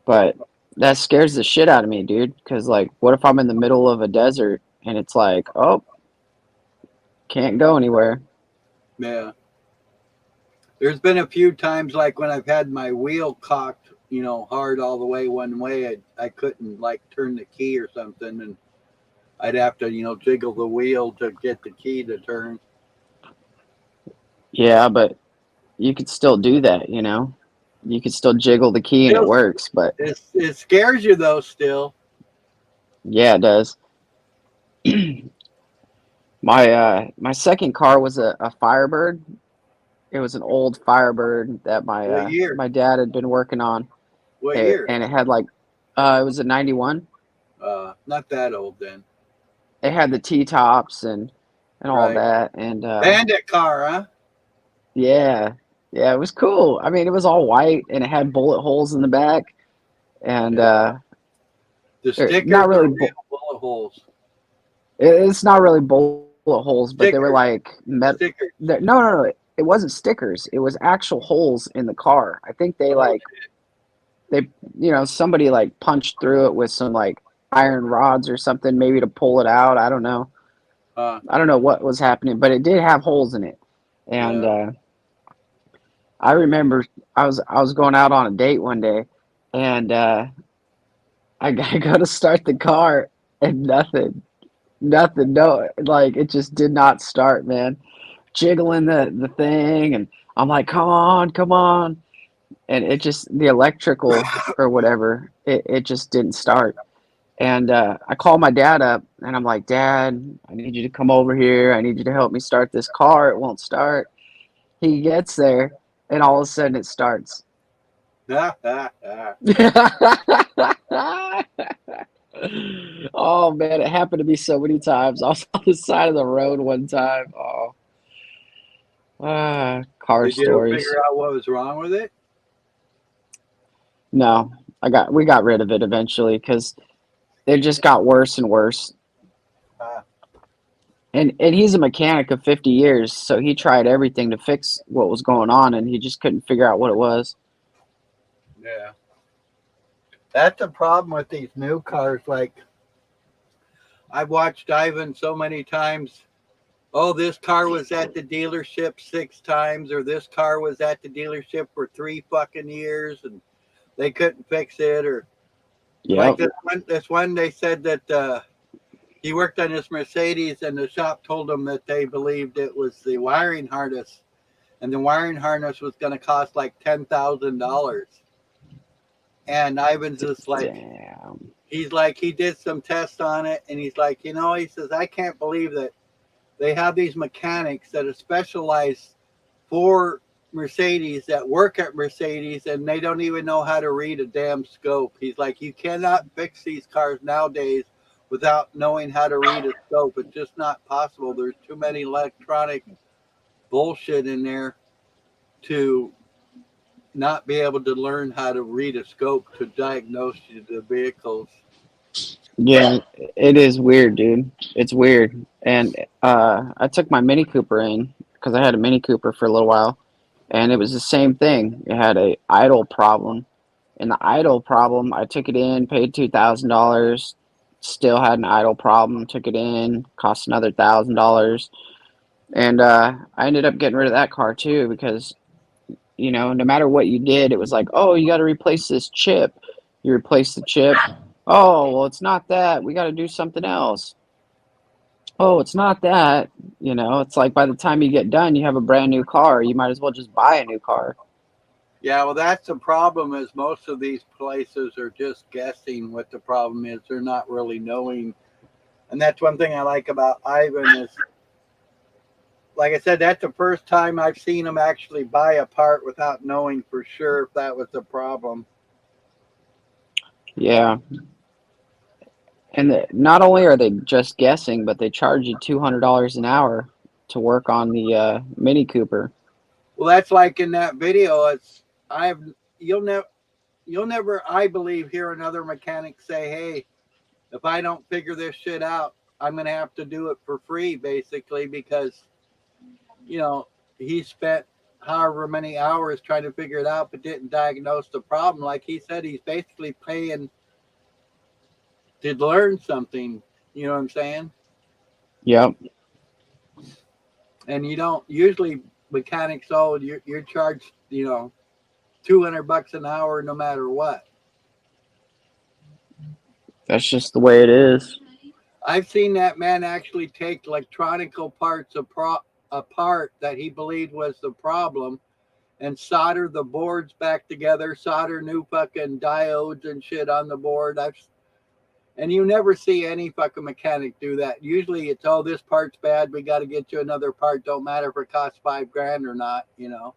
but that scares the shit out of me, dude. Because like, what if I'm in the middle of a desert and it's like, oh, can't go anywhere? Yeah. There's been a few times like when I've had my wheel cocked, hard all the way one way, I couldn't like turn the key or something, and I'd have to, jiggle the wheel to get the key to turn. Yeah, but you could still do that, you know. You could still jiggle the key and it Still, works, but it scares you though. Still, yeah, it does. My second car was a Firebird. It was an old Firebird that what year? my dad had been working on. What year? And it had like it was a 91. Not that old then. It had the T-tops and all Right. that, and Bandit car, huh? yeah, yeah, it was cool. I mean, it was all white and it had bullet holes in the back, and The stickers not really are real bullet holes. it's not really bullet holes, but they were Stickers. like metal. Stickers. No, it wasn't stickers. It was actual holes in the car. I think they Oh, somebody like punched through it with some like iron rods or something, maybe to pull it out. I don't know. I don't know what was happening, but it did have holes in it. And Yeah. I remember I was going out on a date one day, and I go to start the car, and nothing, no, like it just did not start, man. Jiggling the thing, and I'm like, come on, and it just the electrical or whatever, it just didn't start. And I called my dad up, and I'm like, Dad, I need you to come over here. I need you to help me start this car. It won't start. He gets there, and all of a sudden it starts. Oh man, it happened to me so many times. I was on the side of the road one time. Oh, car Did you ever stories. figure out what was wrong with it? No, we got rid of it eventually because it just got worse and worse. Ah. And he's a mechanic of 50 years, so he tried everything to fix what was going on, and he just couldn't figure out what it was. Yeah. That's the problem with these new cars. Like, I've watched Ivan so many times. Oh, this car was at the dealership 6 times, or this car was at the dealership for 3 fucking years, and they couldn't fix it. Or like Yep. this one, they said that he worked on this Mercedes, and the shop told him that they believed it was the wiring harness, and the wiring harness was going to cost like $10,000. And Ivan's just like, Damn. he's like, he did some tests on it, and he's like, he says, I can't believe that they have these mechanics that are specialized for Mercedes that work at Mercedes, and they don't even know how to read a damn scope. He's like, you cannot fix these cars nowadays without knowing how to read a scope. It's just not possible. There's too many electronic bullshit in there to not be able to learn how to read a scope to diagnose the vehicles. Yeah, it is weird, dude. It's weird. And I took my Mini Cooper in because I had a Mini Cooper for a little while, and it was the same thing. It had a idle problem, and the idle problem, I took it in, paid $2,000, still had an idle problem. Took it in, cost another $1,000, and I ended up getting rid of that car too because no matter what you did, it was like, oh, you got to replace this chip. You replace the chip. Oh, well, it's not that. We got to do something else. Oh, it's not that. It's like by the time you get done, you have a brand new car. You might as well just buy a new car. Yeah, well, that's the problem is most of these places are just guessing what the problem is. They're not really knowing. And that's one thing I like about Ivan is, like I said, that's the first time I've seen him actually buy a part without knowing for sure if that was the problem. Yeah. And not only are they just guessing, but they charge you $200 an hour to work on the Mini Cooper. Well, that's like in that video. You'll never, I believe, hear another mechanic say, hey, if I don't figure this shit out, I'm going to have to do it for free, basically, because, he spent however many hours trying to figure it out, but didn't diagnose the problem. Like he said, he's basically paying to learn something. You know what I'm saying? Yep. And you don't usually mechanics, you're charged, $200 an hour no matter what. That's just the way it is. I've seen that man actually take electronical parts a part that he believed was the problem and solder the boards back together, solder new fucking diodes and shit on the board. And you never see any fucking mechanic do that. Usually it's, oh, this part's bad, we got to get you another part. Don't matter if it costs $5,000 or not, you know.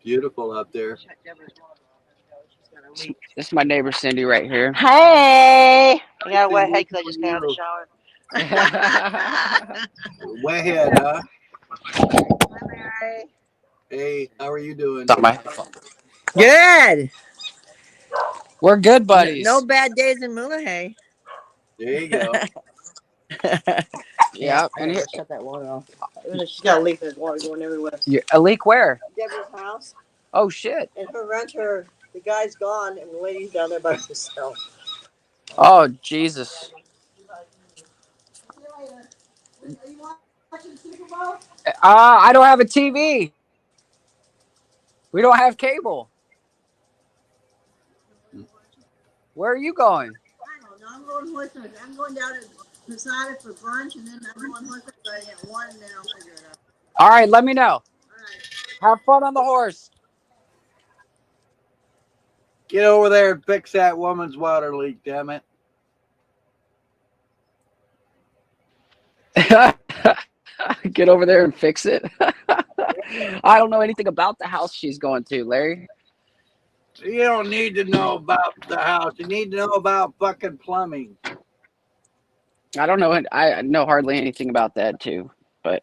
Beautiful up there. This is my neighbor Cindy right here. Hey, I got a wet head because I just got out of the shower. Wet, huh? Hey, how are you doing? Good. We're good buddies. No bad days in Mulegé. There you go. Yeah, and here, Shut that water off. She's got a leak. There's water going everywhere. a leak where? Deborah's house, Oh shit. and her renter, the guy's gone, and the lady's down there by herself. Oh Jesus. I don't have a TV. We don't have cable. Where are you going? I don't know. I'm going Hoyters. I'm going down to Posada for brunch, and then I'm going Hoyters. So I get one, and then I'll figure it out. All right, let me know. All right. Have fun on the horse. Get over there and fix that woman's water leak, damn it. Get over there and fix it. I don't know anything about the house she's going to, Larry. You don't need to know about the house. You need to know about fucking plumbing. I don't know. I know hardly anything about that too. But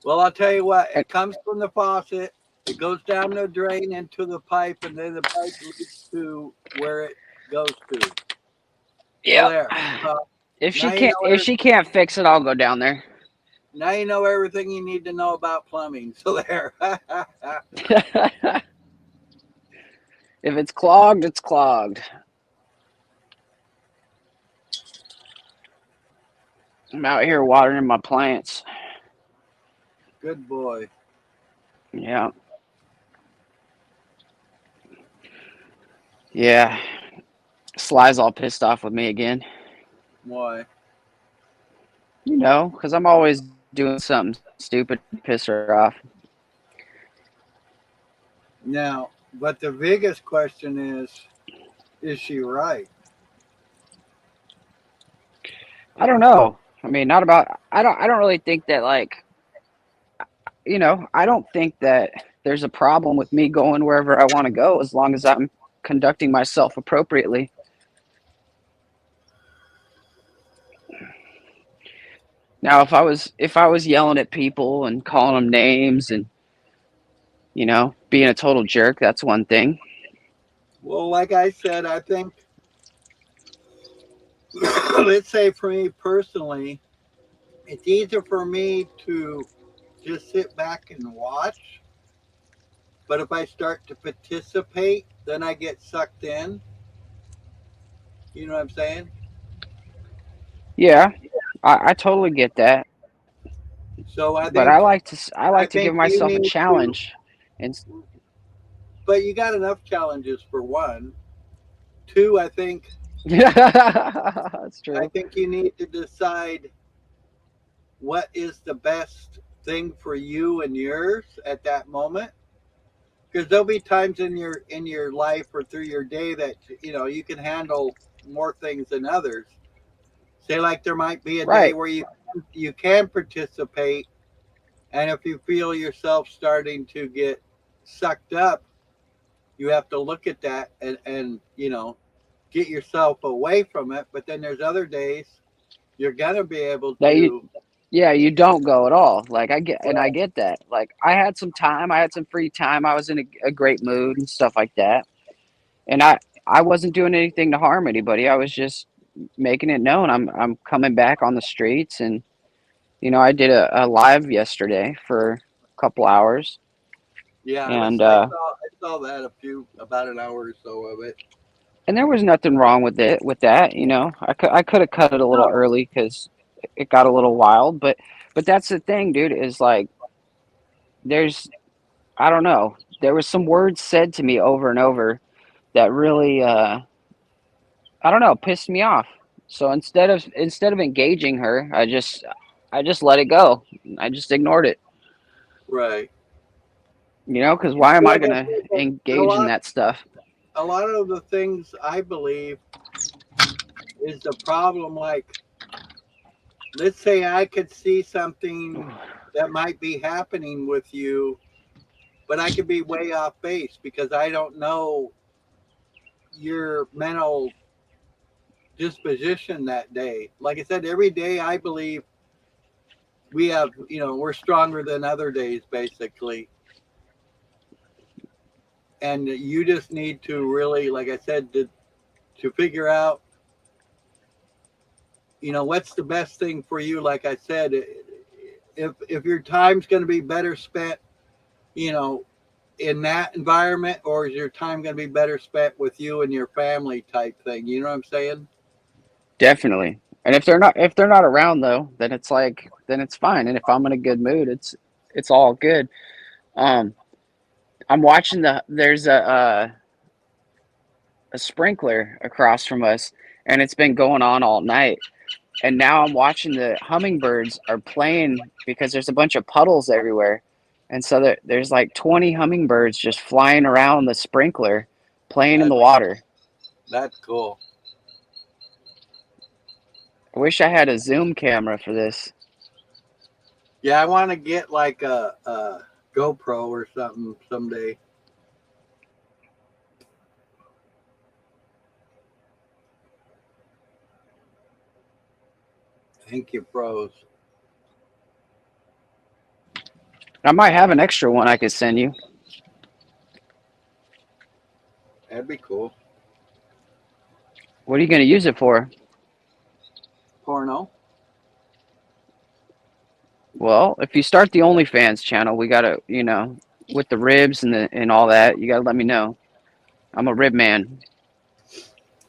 Well, I'll tell you what. It comes from the faucet. It goes down the drain into the pipe, and then the pipe leads to where it goes to. yeah, There. if she now you can't, know if she can't fix it, I'll go down there. Now you know everything you need to know about plumbing. So there. If it's clogged, it's clogged. I'm out here watering my plants. Good boy. Yeah. Yeah. Sly's all pissed off with me again. Why? You know, because I'm always doing something stupid to piss her off. Now, but the biggest question is she right? I don't know. I mean, not about. I don't really think that, like, you know, I don't think that there's a problem with me going wherever I want to go as long as I'm conducting myself appropriately. Now, if I was yelling at people and calling them names and, you know, being a total jerk, that's one thing. Well, like I said, I think, let's say for me personally, it's easier for me to just sit back and watch. But if I start to participate, then I get sucked in. You know what I'm saying? Yeah, I totally get that. So I think, But I like to think give you myself a need to- challenge. And but you got enough challenges for one. Two, I think that's true. I think you need to decide what is the best thing for you and yours at that moment. Because there'll be times in your life or through your day that, you know, you can handle more things than others. Say like there might be a day Right. where you can participate, and if you feel yourself starting to get sucked up, you have to look at that and you know, get yourself away from it. But then there's other days you're gonna be able That to. you don't go at all. Like I get that. Like I had some time, I had some free time. I was in a great mood and stuff like that. And I wasn't doing anything to harm anybody. I was just making it known I'm coming back on the streets. And you know, I did a live yesterday for a couple hours. Yeah, And I saw that about an hour or so of it. and there was nothing wrong with that, you know. I could have cut it a little early because it got a little wild, but that's the thing, dude, is like I don't know. There was some words said to me over and over that really, I don't know, pissed me off. So instead of engaging her, I just let it go. I just ignored it. Right. Because why am I Like I gonna said, engage in that stuff? a lot of the things I believe is the problem. Like, let's say I could see something that might be happening with you, but I could be way off base because I don't know your mental disposition that day. Like I said, every day I believe we have, we're stronger than other days, basically. And you just need to really, like I said, to figure out, what's the best thing for you. Like I said, if your time's going to be better spent, you know, in that environment, or is your time going to be better spent with you and your family type thing? You know what I'm saying? Definitely. And if they're not around though, then it's fine. And if I'm in a good mood, it's all good. Um, I'm watching there's a sprinkler across from us, and it's been going on all night. And now I'm watching the hummingbirds are playing because there's a bunch of puddles everywhere. And so there's like 20 hummingbirds just flying around the sprinkler, playing in the That's, water. that's cool. I wish I had a zoom camera for this. Yeah, I want to get like a GoPro or something someday. Thank you, pros. I might have an extra one I could send you. That'd be cool. What are you going to use it for? Porno. Well, if you start the OnlyFans channel, we got to, with the ribs and all that, you got to let me know. I'm a rib man.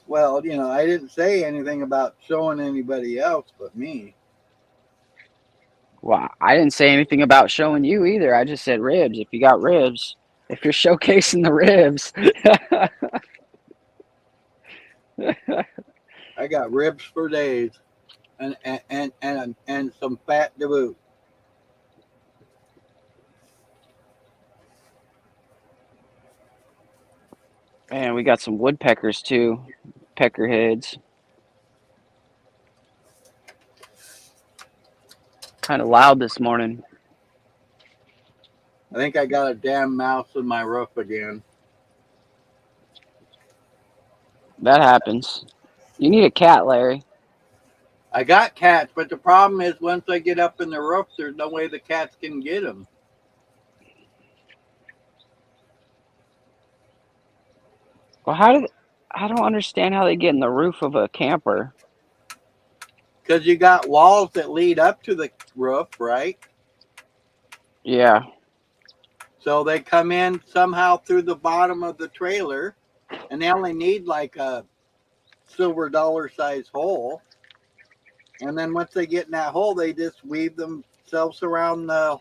Well, I didn't say anything about showing anybody else but me. Well, I didn't say anything about showing you either. I just said ribs. If you got ribs, if you're showcasing the ribs. I got ribs for days, and some fat to boot. Man, we got some woodpeckers too. Peckerheads. Kind of loud this morning. I think I got a damn mouse in my roof again. That happens. You need a cat, Larry. I got cats, but the problem is once they get up in the roof, there's no way the cats can get them. Well, I don't understand how they get in the roof of a camper. Because you got walls that lead up to the roof, right? Yeah. So they come in somehow through the bottom of the trailer, and they only need like a silver dollar size hole. And then once they get in that hole, they just weave themselves around the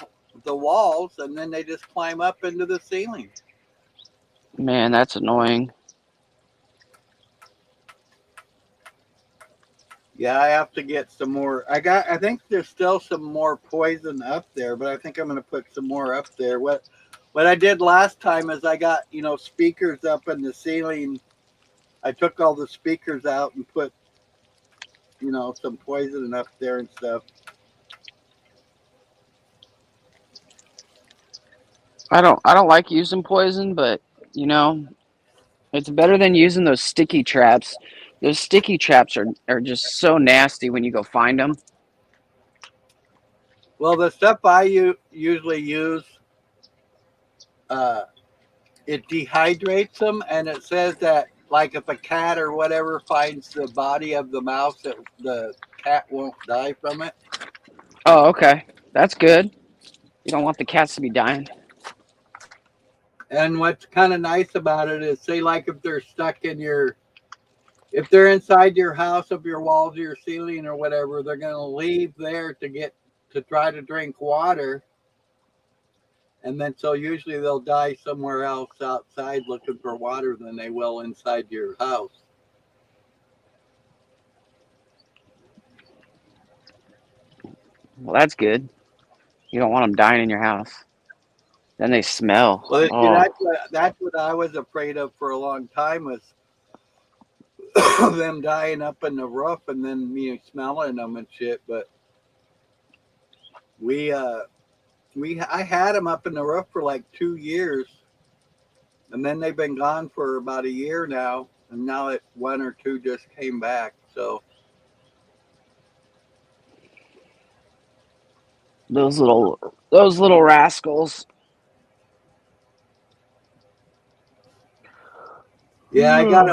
walls, and then they just climb up into the ceiling. Man, that's annoying. Yeah, I have to get some more. I think there's still some more poison up there, but I think I'm going to put some more up there. What I did last time is I got, speakers up in the ceiling. I took all the speakers out and put, some poison up there and stuff. I don't like using poison, but it's better than using those sticky traps. Those sticky traps are just so nasty when you go find them. Well, the stuff I usually use, it dehydrates them, and it says that, like, if a cat or whatever finds the body of the mouse, that the cat won't die from it. Oh, okay. That's good. You don't want the cats to be dying. And what's kind of nice about it is, say, like, if they're stuck if they're inside your house, of your walls, or your ceiling, or whatever, they're going to leave there to try to drink water. And then so usually they'll die somewhere else outside looking for water than they will inside your house. Well, that's good. You don't want them dying in your house. Then they smell. Well, Oh, that's what I was afraid of for a long time was them dying up in the roof and then me smelling them and shit. But I had them up in the roof for like 2 years, and then they've been gone for about a year now, and now one or two just came back. So those little rascals. yeah, I got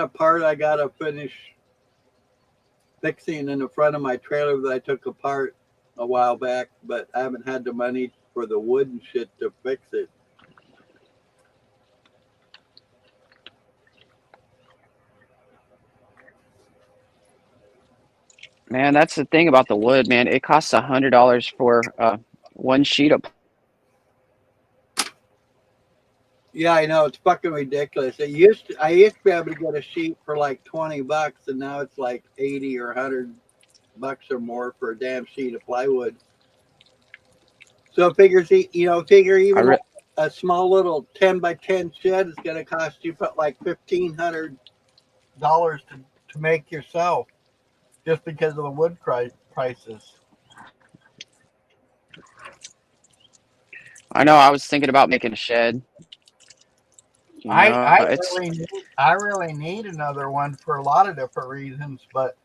a part I gotta finish fixing in the front of my trailer that I took apart a while back, but I haven't had the money for the wood and shit to fix it. Man, that's the thing about the wood, man. It costs $100 for one sheet of. Yeah, I know, it's fucking ridiculous. I used to be able to get a sheet for like $20, and now it's like 80 or $100 or more for a damn sheet of plywood. So figure even a small little 10 by 10 shed is going to cost you like $1,500 to make yourself, just because of the wood prices. I know. I was thinking about making a shed. You know, I really need another one for a lot of different reasons, but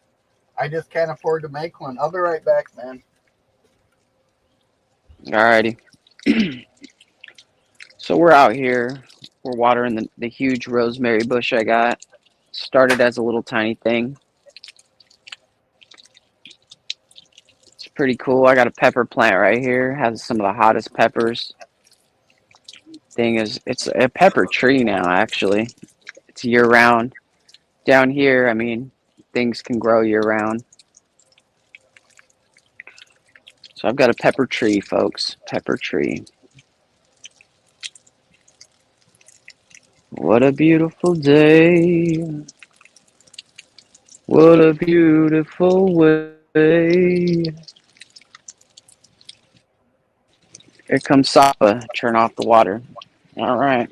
I just can't afford to make one. I'll be right back, man. Alrighty. So we're out here. We're watering the huge rosemary bush I got. Started as a little tiny thing. It's pretty cool. I got a pepper plant right here. Has some of the hottest peppers. Thing is, it's a pepper tree now, actually. It's year round. Down here, I mean, things can grow year round. So I've got a pepper tree, folks. Pepper tree. What a beautiful day. What a beautiful way. Here comes Sapa. Turn off the water. All right.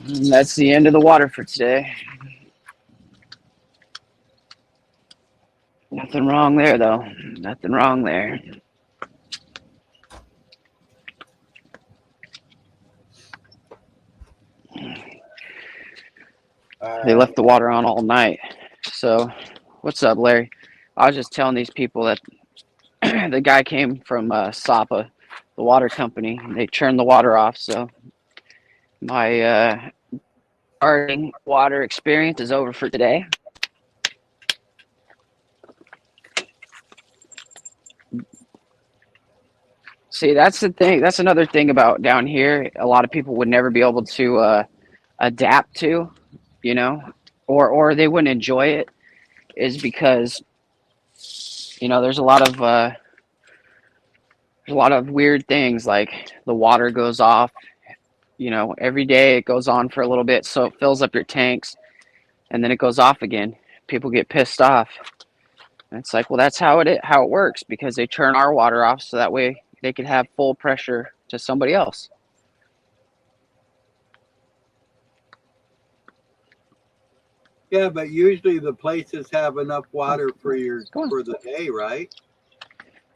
And that's the end of the water for today. Nothing wrong there, though. Nothing wrong there. They left the water on all night. So, what's up, Larry? I was just telling these people that the guy came from Sapa, the water company. And they turned the water off. So, my gardening water experience is over for today. See, that's the thing. That's another thing about down here. A lot of people would never be able to adapt to, you know, or they wouldn't enjoy it, is because, you know, there's a lot of weird things, like the water goes off, you know, every day. It goes on for a little bit, so it fills up your tanks, and then it goes off again. People get pissed off. And it's like, well, that's how it works, because they turn our water off so that way they could have full pressure to somebody else. Yeah, but usually the places have enough water for the day, right?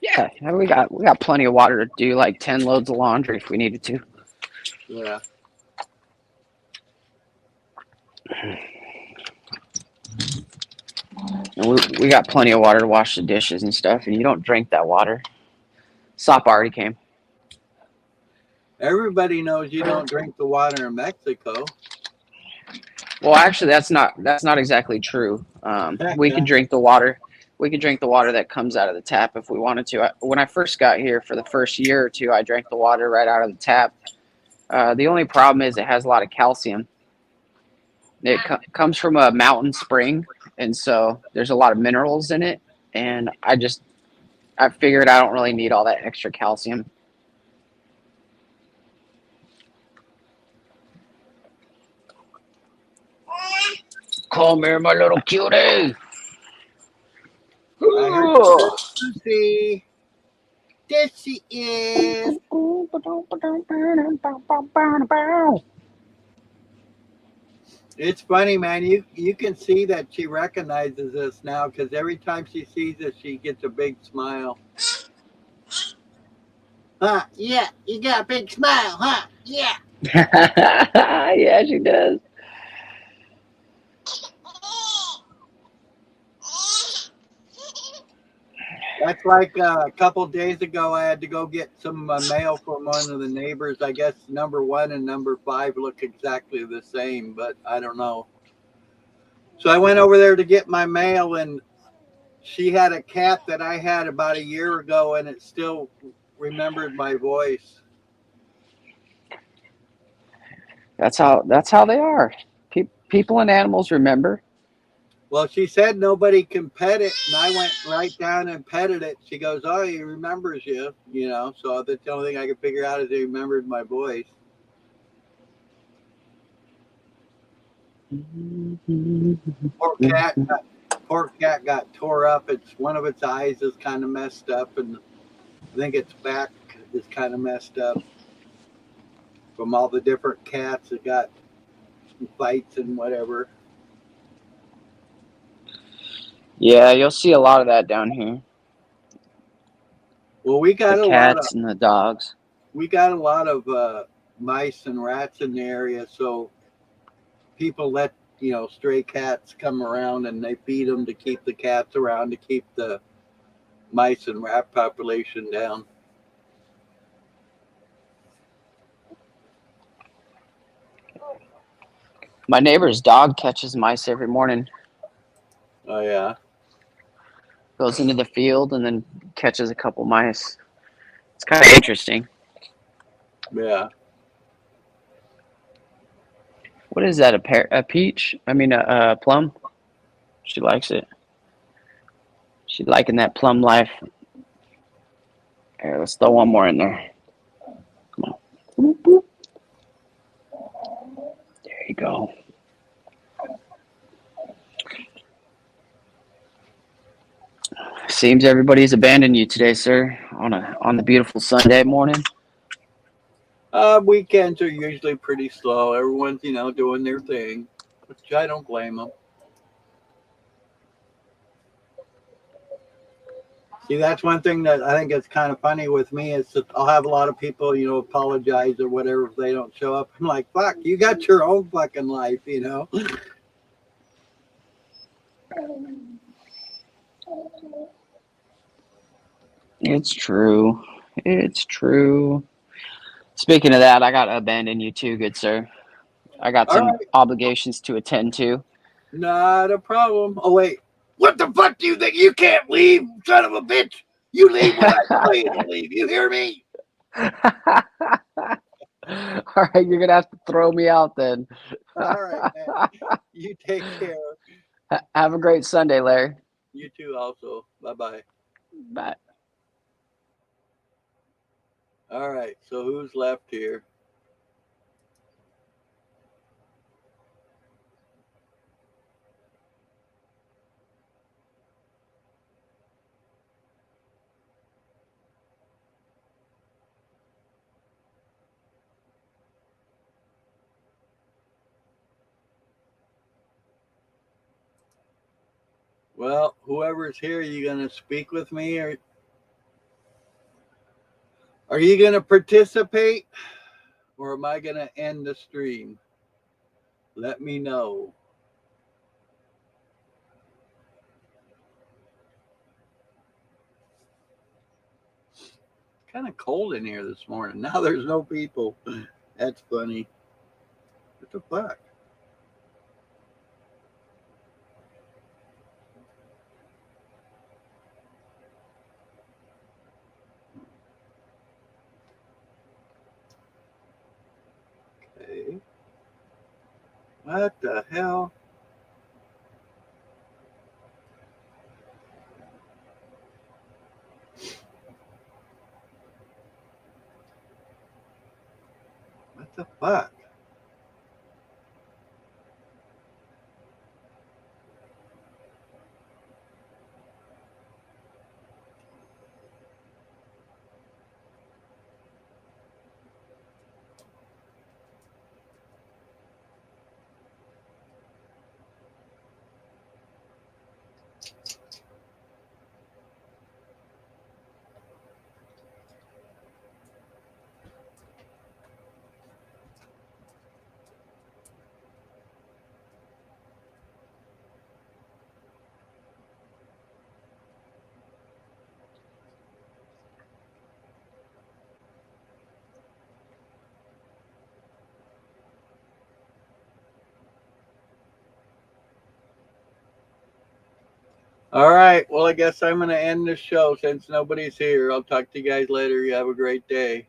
Yeah, we got plenty of water to do like 10 loads of laundry if we needed to. Yeah. And we got plenty of water to wash the dishes and stuff, and you don't drink that water. Sop already came. Everybody knows you don't drink the water in Mexico. Well, actually, that's not exactly true. We could drink the water. We could drink the water that comes out of the tap if we wanted to. When I first got here, for the first year or two, I drank the water right out of the tap. The only problem is it has a lot of calcium. It comes from a mountain spring, and so there's a lot of minerals in it. And I figured I don't really need all that extra calcium. Come here, my little cutie. I heard you, Lucy. There she is. It's funny, man. You can see that she recognizes us now because every time she sees us, she gets a big smile. Huh? Yeah, you got a big smile, huh? Yeah. Yeah, she does. That's like a couple days ago, I had to go get some mail from one of the neighbors. I guess number 1 and number 5 look exactly the same, but I don't know. So I went over there to get my mail, and she had a cat that I had about a year ago, and it still remembered my voice. That's how they are. People and animals remember. Well, she said nobody can pet it, and I went right down and petted it. She goes, "Oh, he remembers you," you know. So that's the only thing I could figure out is he remembered my voice. Poor cat got tore up. It's one of its eyes is kind of messed up, and I think its back is kind of messed up from all the different cats that got fights and whatever. Yeah, you'll see a lot of that down here. Well, we got The a lot of cats and the dogs. mice and rats in the area, so people let stray cats come around and they feed them to keep the cats around to keep the mice and rat population down. My neighbor's dog catches mice every morning. Oh yeah. Goes into the field and then catches a couple mice. It's kind of interesting. Yeah. What is that? A peach? I mean, a plum? She likes it. She's liking that plum life. Here, let's throw one more in there. Come on. Boop, boop. There you go. Seems everybody's abandoned you today, sir, on the beautiful Sunday morning. Weekends are usually pretty slow. Everyone's doing their thing, which I don't blame them. See, that's one thing that I think is kind of funny with me is that I'll have a lot of people, apologize or whatever if they don't show up. I'm like, fuck, you got your own fucking life, It's true. It's true. Speaking of that, I got to abandon you too, good sir. I got All some right, obligations to attend to. not a problem. Oh, wait. What the fuck do you think? You can't leave, son of a bitch. You leave when I tell you to leave. You hear me? All right, you're going to have to throw me out then. All right, man. You take care. Have a great Sunday, Larry. You too, also. Bye-bye. Bye. All right, so who's left here? Well, whoever's here, you going to speak with me, or are you going to participate, or am I going to end the stream? Let me know. Kind of cold in here this morning. Now there's no people. That's funny. What the fuck? Okay. What the hell? The fuck? All right. Well, I guess I'm going to end the show since nobody's here. I'll talk to you guys later. You have a great day.